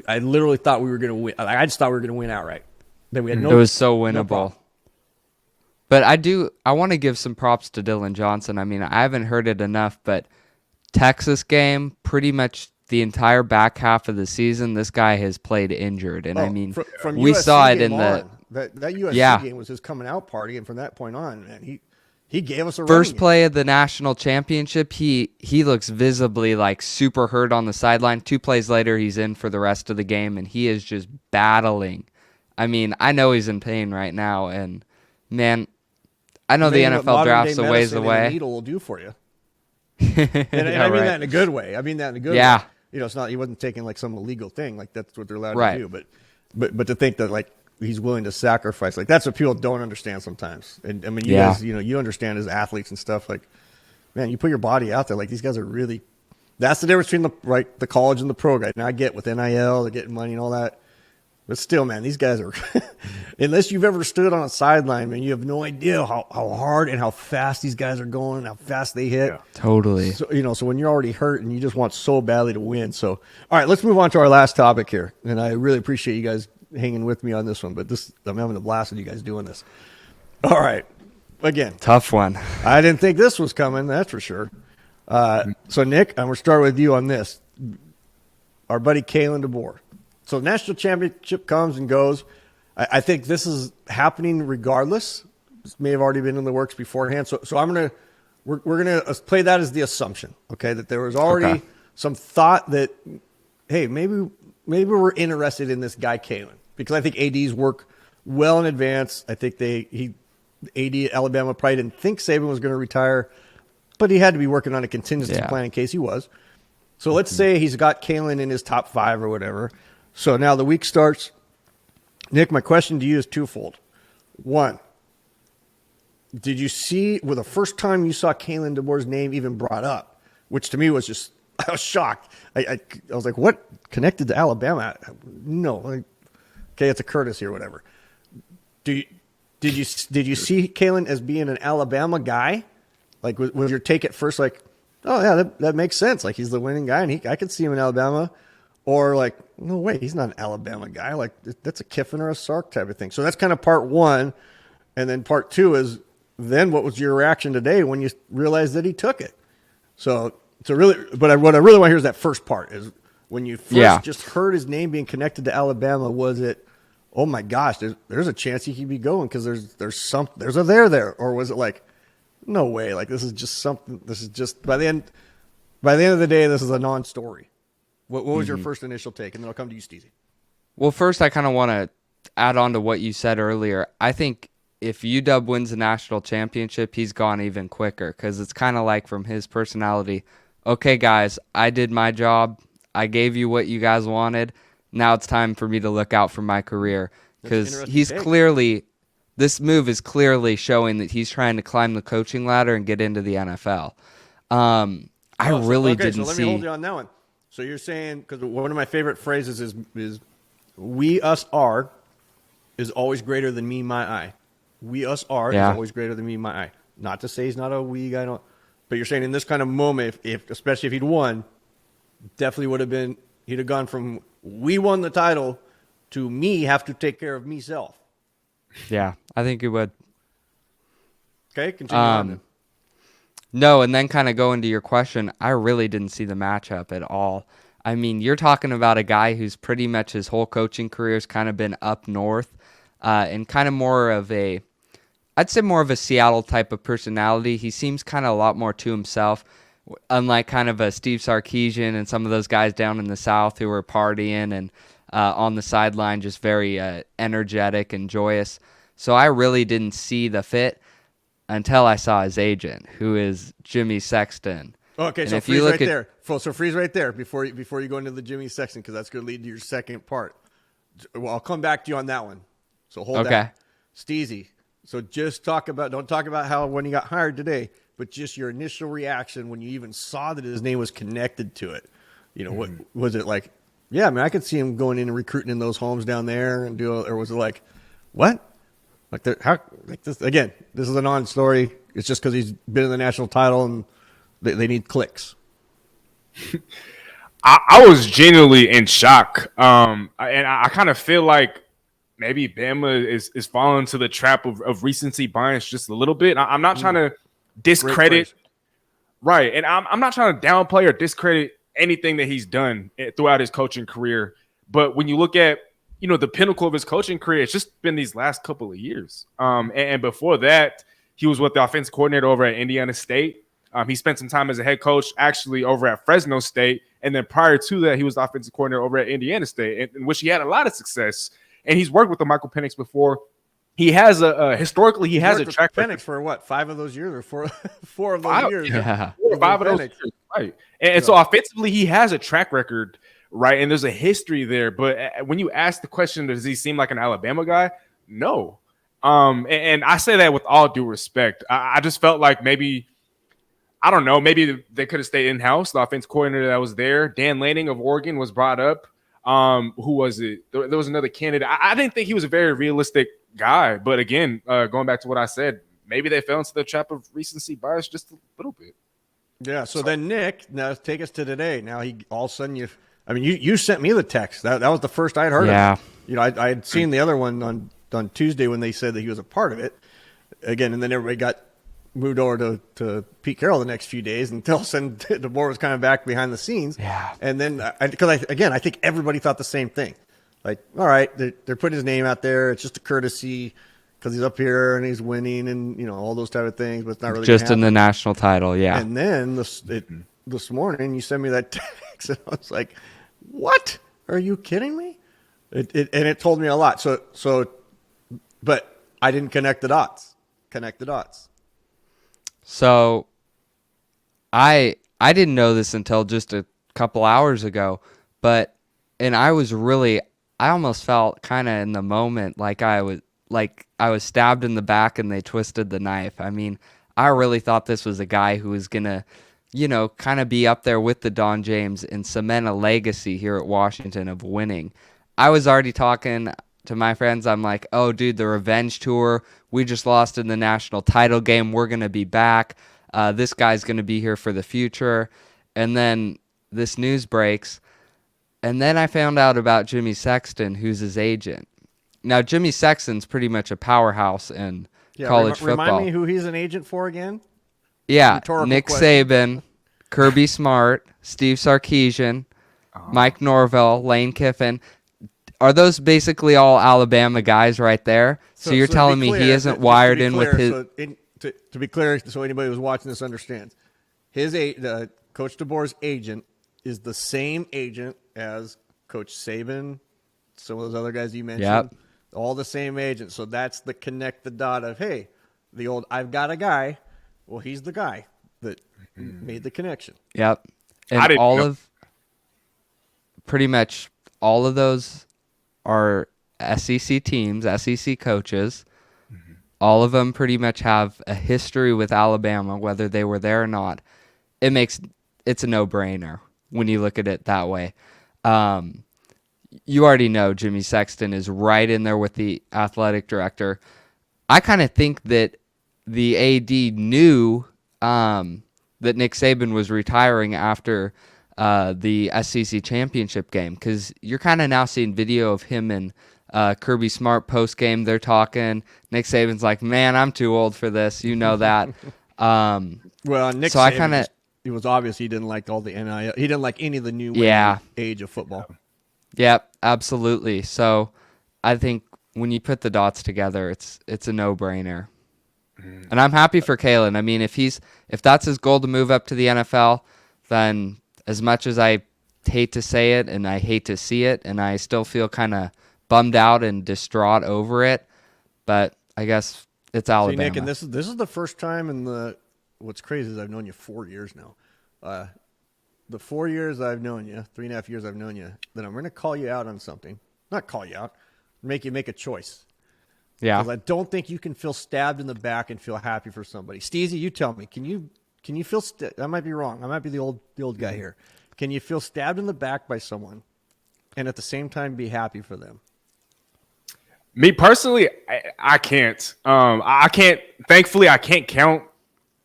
I literally thought we were going to win. I just thought we were going to win outright. Then we had it was so winnable. But I want to give some props to Dylan Johnson. I mean, I haven't heard it enough, but Texas game, pretty much the entire back half of the season, this guy has played injured. And I mean, from we USC saw it in that USC game was his coming out party. And from that point on, man, he gave us a first play of the national championship. He looks visibly like super hurt on the sideline. 2 plays later, he's in for the rest of the game, and he is just battling. I mean, I know he's in pain right now, and man, I know the NFL draft's a ways away. The needle will do for you. And I mean that in a good way. I mean that in a good way. Yeah. It's not, he wasn't taking like some illegal thing. Like that's what they're allowed Right. to do. But to think that like he's willing to sacrifice, like that's what people don't understand sometimes. And I mean, you guys, you understand as athletes and stuff, like, man, you put your body out there. Like these guys are really, that's the difference between the college and the pro guy. Now I get with NIL, they're getting money and all that. But still, man, these guys are, unless you've ever stood on a sideline, man, you have no idea how hard and how fast these guys are going, how fast they hit. Yeah. Totally. So, so when you're already hurt and you just want so badly to win. So, all right, let's move on to our last topic here. And I really appreciate you guys hanging with me on this one, but I'm having a blast with you guys doing this. All right. Again. Tough one. I didn't think this was coming, that's for sure. So, Nick, I'm going to start with you on this. Our buddy Kalen DeBoer. So national championship comes and goes. I think this is happening regardless. This may have already been in the works beforehand. So we're gonna play that as the assumption, okay? That there was already some thought that, hey, maybe we're interested in this guy Kalen, because I think ADs work well in advance. I think AD at Alabama probably didn't think Saban was going to retire, but he had to be working on a contingency plan in case he was. So let's say he's got Kalen in his top 5 or whatever. So now the week starts. Nick, my question to you is twofold. One, did you see, the first time you saw Kalen DeBoer's name even brought up, which to me was just, I was shocked. I was like, what, connected to Alabama? No. Okay, it's a courtesy or whatever. Did you see Kalen as being an Alabama guy? Like, was your take at first like, oh, yeah, that makes sense. Like, he's the winning guy, and I could see him in Alabama. Or like, no way, he's not an Alabama guy. Like, that's a Kiffin or a Sark type of thing. So that's kind of part one. And then part two is, then what was your reaction today when you realized that he took it? So really, but what I really want to hear is that first part, is when you first just heard his name being connected to Alabama, was it, oh my gosh, there's a chance he could be going because there's a there, or was it like, no way, like this is just something, this is just, by the end of the day, this is a non-story. What was your first initial take? And then I'll come to you, Steezy. Well, first, I kind of want to add on to what you said earlier. I think if UW wins the national championship, he's gone even quicker, because it's kind of like, from his personality, okay, guys, I did my job. I gave you what you guys wanted. Now it's time for me to look out for my career, because this move is clearly showing that he's trying to climb the coaching ladder and get into the NFL. Let me hold you on that one. So you're saying, because one of my favorite phrases is we, us, are is always greater than me, my, I. We, us, are is always greater than me, my, I. Not to say he's not a we guy, but you're saying in this kind of moment, especially if he'd won, definitely would have been, he'd have gone from we won the title to me have to take care of myself. Yeah, I think he would. Okay, continue on then. No, and then kind of go into your question, I really didn't see the matchup at all. I mean, you're talking about a guy who's pretty much his whole coaching career has kind of been up north, and kind of more of a Seattle type of personality. He seems kind of a lot more to himself, unlike kind of a Steve Sarkisian and some of those guys down in the South who were partying and on the sideline, just very energetic and joyous. So I really didn't see the fit until I saw his agent, who is Jimmy Sexton. Okay, so freeze right there. So freeze right there before you go into the Jimmy Sexton, because that's going to lead to your second part. Well, I'll come back to you on that one. So hold that. Steezy. So just don't talk about how when he got hired today, but just your initial reaction when you even saw that his name was connected to it. What was it like? Yeah, I mean, I could see him going in and recruiting in those homes down there and or was it like, what? Like this again? This is a non-story. It's just because he's been in the national title and they need clicks. I was genuinely in shock, and I kind of feel like maybe Bama is falling into the trap of recency bias just a little bit. I'm not trying to discredit, right? And I'm not trying to downplay or discredit anything that he's done throughout his coaching career. But when you look at the pinnacle of his coaching career, it's just been these last couple of years. And before that, he was with the offensive coordinator over at Indiana State. He spent some time as a head coach actually over at Fresno State. And then prior to that, he was the offensive coordinator over at Indiana State, in which he had a lot of success. And he's worked with the Michael Penix before. he has historically he has a track record Penix for what, 5 of those years or four of those years? Yeah. 4 or 5 of those years, right? And so offensively, he has a track record, right? And there's a history there. But when you ask the question, does he seem like an Alabama guy? No. And I say that with all due respect. I just felt like maybe, I don't know, maybe they could have stayed in-house. The offense coordinator that was there, Dan Lanning of Oregon, was brought up. Who was it? There was another candidate. I didn't think he was a very realistic guy. But again, going back to what I said, maybe they fell into the trap of recency bias just a little bit. Yeah. So then Nick, now take us to today. Now he all of a sudden you sent me the text. That was the first I'd heard of it. You know, I had seen the other one on Tuesday when they said that he was a part of it again, and then everybody got moved over to Pete Carroll the next few days until all of a sudden DeBoer was kind of back behind the scenes. Yeah. And then because I think everybody thought the same thing. Like, all right, they're putting his name out there. It's just a courtesy because he's up here and he's winning and, you know, all those type of things, but it's not really just in the national title. Yeah. And then this morning you sent me that text and I was like, what? Are you kidding me? It told me a lot. So, but I didn't connect the dots. So I didn't know this until just a couple hours ago, and I almost felt kind of in the moment like I was stabbed in the back and they twisted the knife. I mean, I really thought this was a guy who was going to, you know, kind of be up there with the Don James and cement a legacy here at Washington of winning. I was already talking to my friends. I'm like, oh, dude, the revenge tour. We just lost in the national title game. We're going to be back. This guy's going to be here for the future. And then this news breaks. And then I found out about Jimmy Sexton, who's his agent. Now, Jimmy Sexton's pretty much a powerhouse in college football. Remind me who he's an agent for again? Yeah, Rhetorical Nick question. Saban, Kirby Smart, Steve Sarkisian, Mike Norvell, Lane Kiffin. Are those basically all Alabama guys right there? So you're telling me he isn't wired in with his... To be clear, so anybody who's watching this understands, Coach DeBoer's agent is the same agent as Coach Saban, some of those other guys you mentioned. Yep. All the same agent. So that's the connect the dot of, hey, the old I've got a guy. Well, he's the guy that made the connection. Yep. And pretty much all of those are SEC teams, SEC coaches. Mm-hmm. All of them pretty much have a history with Alabama, whether they were there or not. It's a no-brainer when you look at it that way. You already know Jimmy Sexton is right in there with the athletic director. I kind of think that the AD knew that Nick Saban was retiring after the SEC championship game, because you're kind of now seeing video of him and Kirby Smart post game. They're talking. Nick Saban's like, "Man, I'm too old for this." You know that. Well, Nick so Saban, it was obvious he didn't like all the NIL. He didn't like any of the new age of football. Yep, absolutely. So I think when you put the dots together, it's a no-brainer. And I'm happy for Kalen. I mean, if that's his goal to move up to the NFL, then as much as I hate to say it and I hate to see it, and I still feel kind of bummed out and distraught over it, but I guess it's Alabama. See, Nick, and this is the first time in what's crazy is I've known you 4 years now. The 4 years I've known you, 3.5 years I've known you, that I'm going to call you out on something. Not call you out, make you make a choice. Yeah. Because I don't think you can feel stabbed in the back and feel happy for somebody. Steezy, you tell me. Can you feel? I might be wrong. I might be the old guy here. Can you feel stabbed in the back by someone, and at the same time be happy for them? Me personally, I can't. I can't. Thankfully, I can't count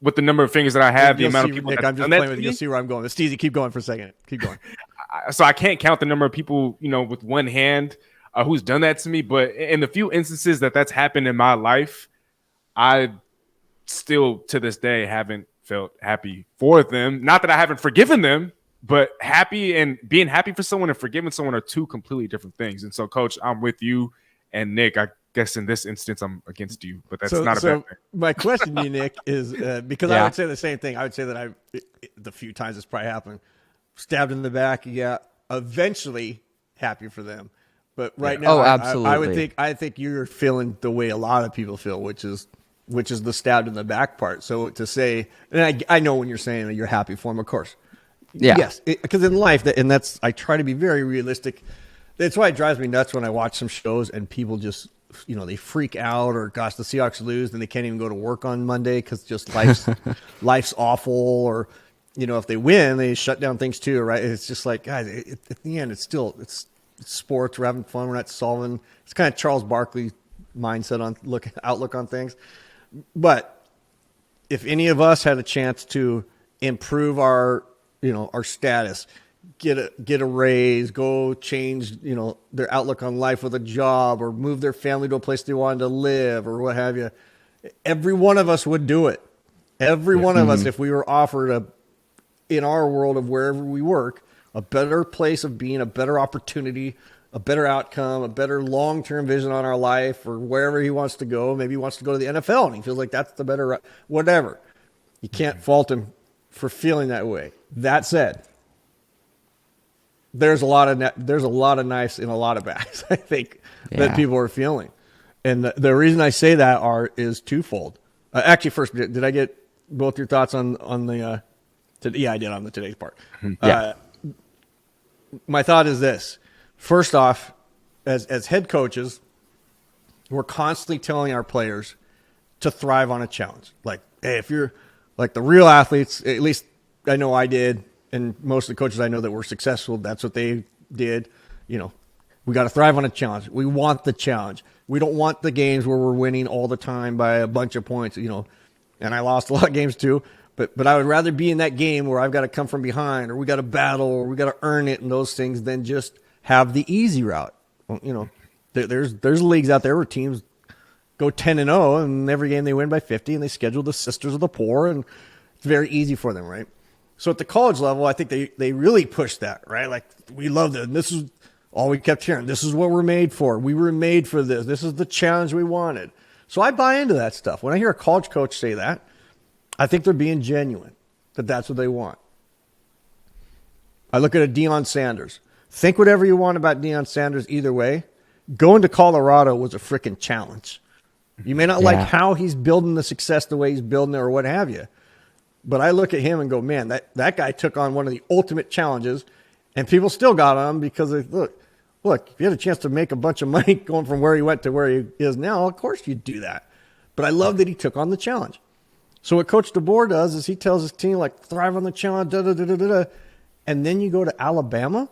with the number of fingers that I have. The amount of people. Nick, I'm just playing with you. You'll see where I'm going. Steezy, keep going for a second. Keep going. So I can't count the number of people, with one hand. Who's done that to me, but in the few instances that's happened in my life, I still to this day haven't felt happy for them. Not that I haven't forgiven them, but happy and being happy for someone and forgiving someone are two completely different things. And so, Coach, I'm with you, and Nick, I guess in this instance I'm against you, but that's not a bad thing. My question to you, Nick, is because I would say the same thing. I would say that the few times it's probably happened, stabbed in the back, eventually happy for them. But right now, absolutely. I think you're feeling the way a lot of people feel, which is the stabbed in the back part. So to say, and I know when you're saying that you're happy for him, of course. Yeah. Yes, because in life, I try to be very realistic. That's why it drives me nuts when I watch some shows and people just, they freak out, or gosh, the Seahawks lose and they can't even go to work on Monday because just life's awful, or if they win, they shut down things too, right? It's just like, guys, at the end, it's sports. We're having fun. We're not solving. It's kind of Charles Barkley mindset on outlook on things. But if any of us had a chance to improve our status, get a raise, go change, their outlook on life with a job, or move their family to a place they wanted to live, or what have you, every one of us would do it. Every one of us, if we were offered in our world of wherever we work, a better place of being, a better opportunity, a better outcome, a better long-term vision on our life, or wherever he wants to go. Maybe he wants to go to the NFL and he feels like that's the better, whatever. You can't fault him for feeling that way. That said, there's a lot of knives in a lot of backs, I think, that people are feeling. And the reason I say that is twofold. Actually, first, did I get both your thoughts on the yeah, I did on the today's part. My thought is this. First off, as head coaches, we're constantly telling our players to thrive on a challenge. Like, hey, if you're like the real athletes, at least I know I did, and most of the coaches I know that were successful, that's what they did. We got to thrive on a challenge. We want the challenge. We don't want the games where we're winning all the time by a bunch of points, and I lost a lot of games too. But I would rather be in that game where I've got to come from behind, or we got to battle, or we got to earn it, and those things, than just have the easy route. There's leagues out there where teams go 10-0, and every game they win by 50, and they schedule the Sisters of the Poor, and it's very easy for them, right? So at the college level, I think they really push that, right? Like, we love it, and this is all we kept hearing. This is what we're made for. We were made for this. This is the challenge we wanted. So I buy into that stuff. When I hear a college coach say that, I think they're being genuine, that that's what they want. I look at a Deion Sanders. Think whatever you want about Deion Sanders either way. Going to Colorado was a freaking challenge. You may not like how he's building the success the way he's building it, or what have you. But I look at him and go, man, that guy took on one of the ultimate challenges, and people still got on him because they, look, if you had a chance to make a bunch of money going from where he went to where he is now, of course you'd do that. But I love that he took on the challenge. So what Coach DeBoer does is he tells his team, like, thrive on the challenge, and then you go to Alabama.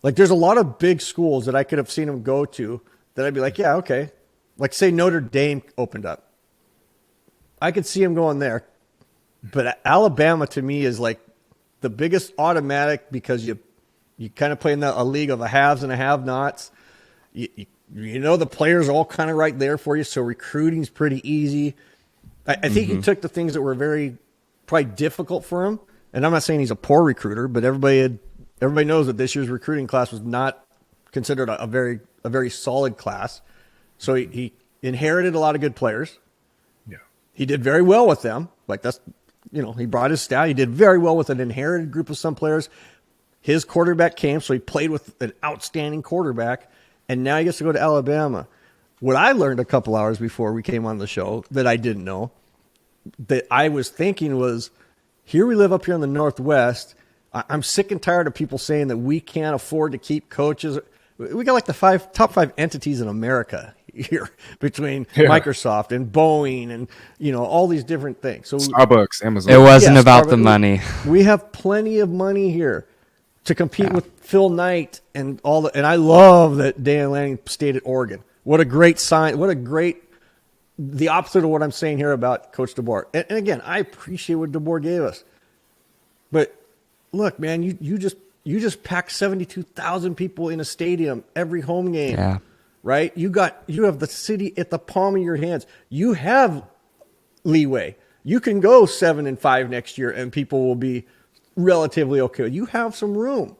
Like, there's a lot of big schools that I could have seen him go to that I'd be like, yeah, okay. Like, say Notre Dame opened up. I could see him going there. But Alabama, to me, is like the biggest automatic, because you kind of play in a league of a haves and a have-nots. You the players are all kind of right there for you, so recruiting's pretty easy. I think he took the things that were probably difficult for him, and I'm not saying he's a poor recruiter, but everybody knows that this year's recruiting class was not considered a very solid class. So he inherited a lot of good players. Yeah, he did very well with them. Like, that's, he brought his staff. He did very well with an inherited group of some players. His quarterback came, so he played with an outstanding quarterback, and now he gets to go to Alabama. What I learned a couple hours before we came on the show that I didn't know, that I was thinking was, here we live up here in the Northwest. I'm sick and tired of people saying that we can't afford to keep coaches. We got like the top five entities in America here, between Microsoft and Boeing and all these different things. So Starbucks, Amazon. It wasn't about the money. We have plenty of money here to compete with Phil Knight and all the. And I love that Dan Lanning stayed at Oregon. What a great sign! The opposite of what I'm saying here about Coach DeBoer. And again, I appreciate what DeBoer gave us, but look, man, you just packed 72,000 people in a stadium every home game. Yeah. Right? You have the city at the palm of your hands. You have leeway. You can go 7-5 next year, and people will be relatively okay. You have some room.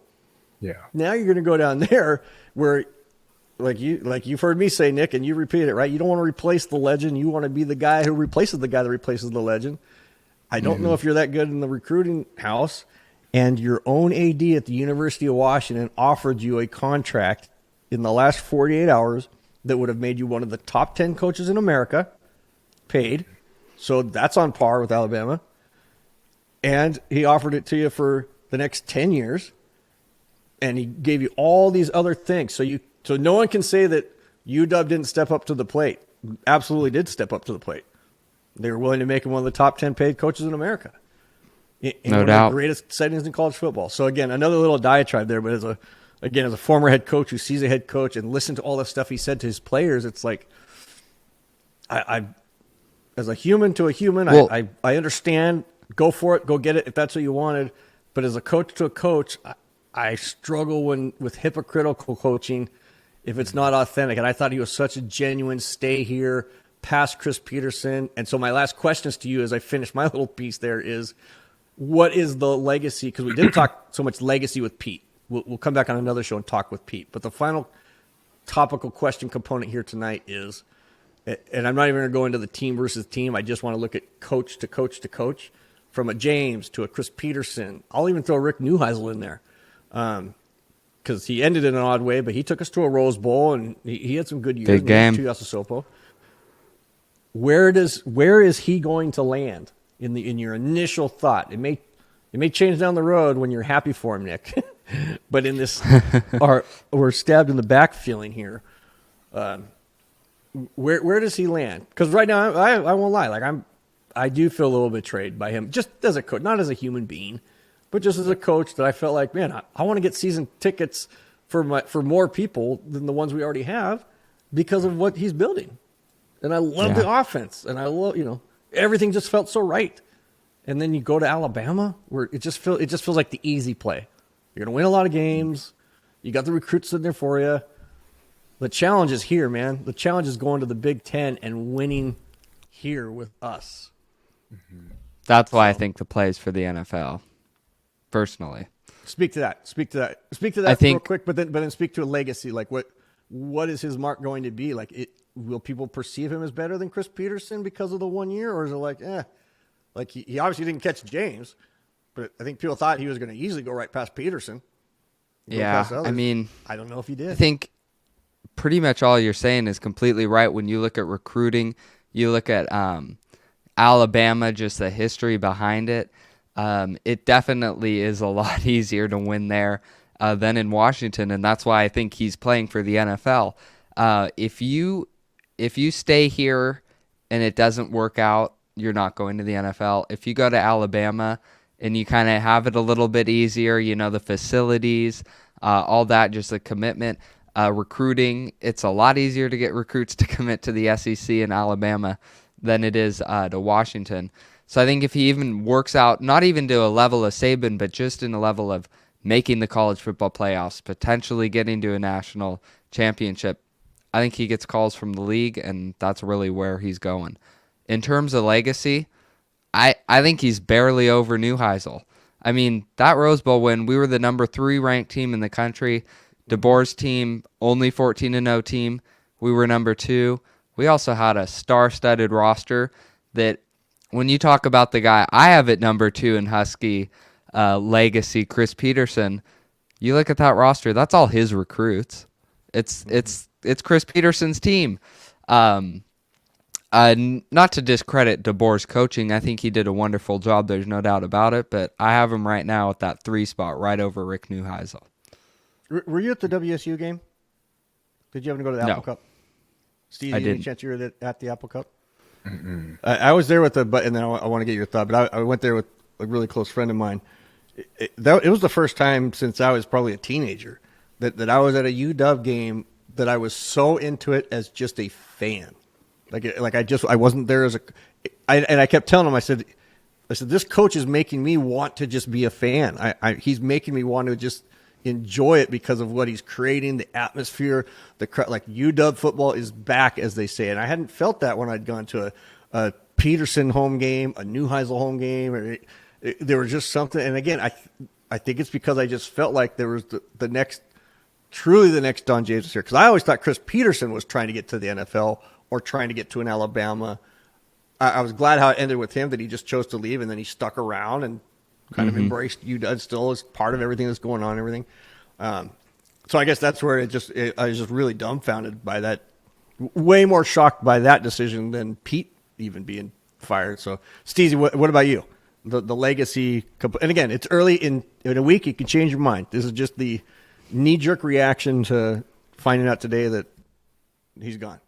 Yeah. Now you're going to go down there where, like you've heard me say, Nick, and you repeat it, right? You don't want to replace the legend. You want to be the guy who replaces the guy that replaces the legend. I don't know if you're that good in the recruiting house, and your own AD at the University of Washington offered you a contract in the last 48 hours that would have made you one of the top 10 coaches in America, paid. So that's on par with Alabama. And he offered it to you for the next 10 years. And he gave you all these other things. So no one can say that UW didn't step up to the plate. Absolutely did step up to the plate. They were willing to make him one of the top 10 paid coaches in America. In No one doubt. of the greatest settings in college football. So again, another little diatribe there, but as a former head coach who sees a head coach and listened to all the stuff he said to his players, it's like, I as a human to a human, Well, I understand. Go for it. Go get it if that's what you wanted. But as a coach to a coach, I struggle with hypocritical coaching if it's not authentic. And I thought he was such a genuine stay here past Chris Peterson. And so my last questions to you as I finish my little piece there is, what is the legacy? Because we didn't talk so much legacy with Pete. We'll come back on another show and talk with Pete. But the final topical question component here tonight is, and I'm not even going to go into the team versus team. I just want to look at coach to coach to coach, from a James to a Chris Peterson. I'll even throw Rick Neuheisel in there because he ended in an odd way, but he took us to a Rose Bowl, and he had some good years. Big game. Where is he going to land in your initial thought? It may change down the road when you're happy for him, Nick. But in this, we're stabbed in the back feeling here. Where does he land? Because right now, I won't lie. I do feel a little betrayed by him, just as a coach, not as a human being, but just as a coach. That I felt like, man, I want to get season tickets for more people than the ones we already have because of what he's building. And I love the offense, and I love everything just felt so right. And then you go to Alabama, where it just feels like the easy play. You're gonna win a lot of games. You got the recruits sitting there for you. The challenge is here, man. The challenge is going to the Big Ten and winning here with us. That's why I think the play is for the NFL, personally. Speak to that. I think, real quick, but then speak to a legacy. Like what is his mark going to be? Like will people perceive him as better than Chris Peterson because of the 1 year, or is it like he obviously didn't catch James, but I think people thought he was going to easily go right past Peterson. Yeah, I mean, I don't know if he did. I think pretty much all you're saying is completely right. When you look at recruiting, you look at Alabama, just the history behind it. It definitely is a lot easier to win there than in Washington, and that's why I think he's playing for the NFL. If you stay here and it doesn't work out, you're not going to the NFL. If you go to Alabama and you kind of have it a little bit easier, the facilities, all that, just the commitment, recruiting, it's a lot easier to get recruits to commit to the SEC in Alabama than it is to Washington. So I think if he even works out, not even to a level of Saban, but just in a level of making the college football playoffs, potentially getting to a national championship, I think he gets calls from the league, and that's really where he's going. In terms of legacy, I think he's barely over Neuheisel. I mean, that Rose Bowl win, we were the number 3 ranked team in the country. DeBoer's team, only 14-0 team. We were number 2. We also had a star-studded roster that, when you talk about the guy I have at number 2 in Husky legacy, Chris Peterson, you look at that roster, that's all his recruits. It's Chris Peterson's team. Not to discredit DeBoer's coaching. I think he did a wonderful job. There's no doubt about it. But I have him right now at that 3 spot, right over Rick Neuheisel. Were you at the WSU game? Did you happen to go to the Apple Cup? Steve, any chance you were at the Apple Cup? I was there with and then I want to get your thought, but I went there with a really close friend of mine. It was the first time since I was probably a teenager that I was at a UW game that I was so into it as just a fan. I wasn't there and I kept telling him, I said, this coach is making me want to just be a fan. He's making me want to just enjoy it because of what he's creating, the atmosphere, UW football is back, as they say. And I hadn't felt that when I'd gone to a Peterson home game, a Neuheisel home game. There was just something. And again, I think it's because I just felt like there was the next Don James was here. Because I always thought Chris Peterson was trying to get to the NFL or trying to get to an Alabama. I was glad how it ended with him, that he just chose to leave, and then he stuck around and kind of embraced UW still as part of everything that's going on and everything. So I guess that's where I was just really dumbfounded by that. Way more shocked by that decision than Pete even being fired. So, Steezy, what about you? The legacy, and again, it's early in a week. You can change your mind. This is just the knee-jerk reaction to finding out today that he's gone.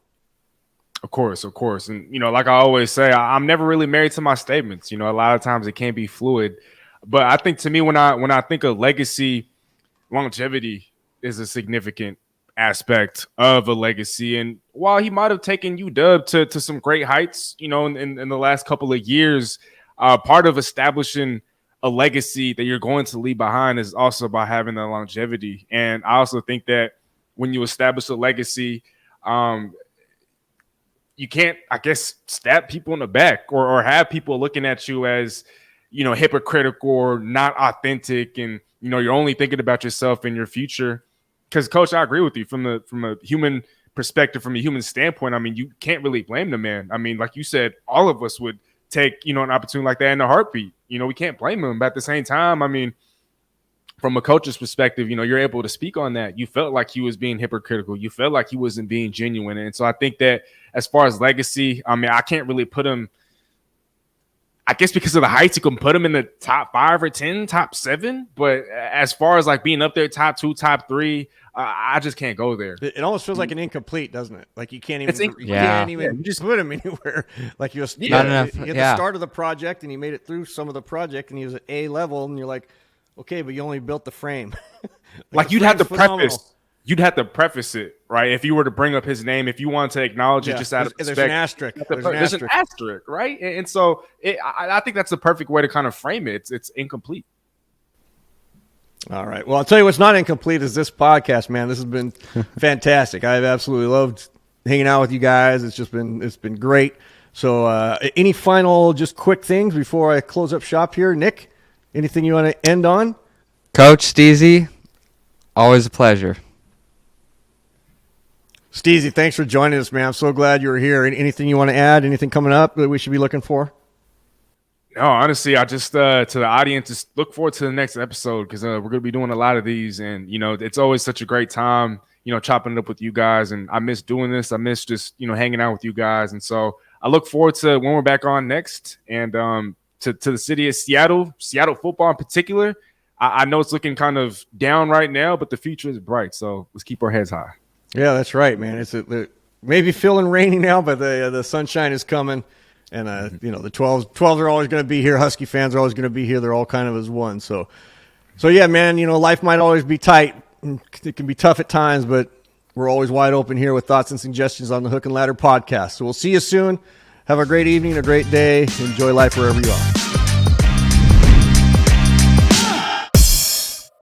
Of course. And, like I always say, I'm never really married to my statements. A lot of times it can be fluid. But I think to me, when I think of legacy, longevity is a significant aspect of a legacy. And while he might have taken UW to some great heights, in the last couple of years, part of establishing a legacy that you're going to leave behind is also by having the longevity. And I also think that when you establish a legacy, you can't, I guess, stab people in the back or have people looking at you as, hypocritical or not authentic. And, you're only thinking about yourself and your future. Because, Coach, I agree with you from a human perspective, from a human standpoint. I mean, you can't really blame the man. I mean, like you said, all of us would take, an opportunity like that in a heartbeat. We can't blame him. But at the same time, I mean, from a coach's perspective, you're able to speak on that. You felt like he was being hypocritical. You felt like he wasn't being genuine. And so I think that as far as legacy, I mean, I can't really put him, I guess because of the heights, you can put him in the top 5 or 10, top 7. But as far as like being up there, top 2, top 3, I just can't go there. It almost feels like an incomplete, doesn't it? Like you can't even, you just put him anywhere. Like you at the start of the project, and he made it through some of the project, and he was at A level, and you're like, okay, but you only built the frame. like you'd have to preface it, right? If you were to bring up his name, if you want to acknowledge it, just out of respect, there's an asterisk. There's an asterisk, right? And so I think that's the perfect way to kind of frame it. It's incomplete. All right. Well, I'll tell you what's not incomplete is this podcast, man. This has been fantastic. I've absolutely loved hanging out with you guys. It's been great. So any final just quick things before I close up shop here? Nick, anything you want to end on? Coach Steezy, always a pleasure. Steezy, thanks for joining us, man. I'm so glad you were here. Anything you want to add? Anything coming up that we should be looking for? No, honestly, I just to the audience, just look forward to the next episode because we're going to be doing a lot of these. And, it's always such a great time, chopping it up with you guys. And I miss doing this. I miss just, hanging out with you guys. And so I look forward to when we're back on next and to the city of Seattle football in particular. I know it's looking kind of down right now, but the future is bright. So let's keep our heads high. Yeah, that's right, man. It's maybe feeling rainy now, but the sunshine is coming. And, the 12s are always going to be here. Husky fans are always going to be here. They're all kind of as one. So yeah, man, life might always be tight. It can be tough at times, but we're always wide open here with thoughts and suggestions on the Hook and Ladder podcast. So we'll see you soon. Have a great evening, a great day. Enjoy life wherever you are.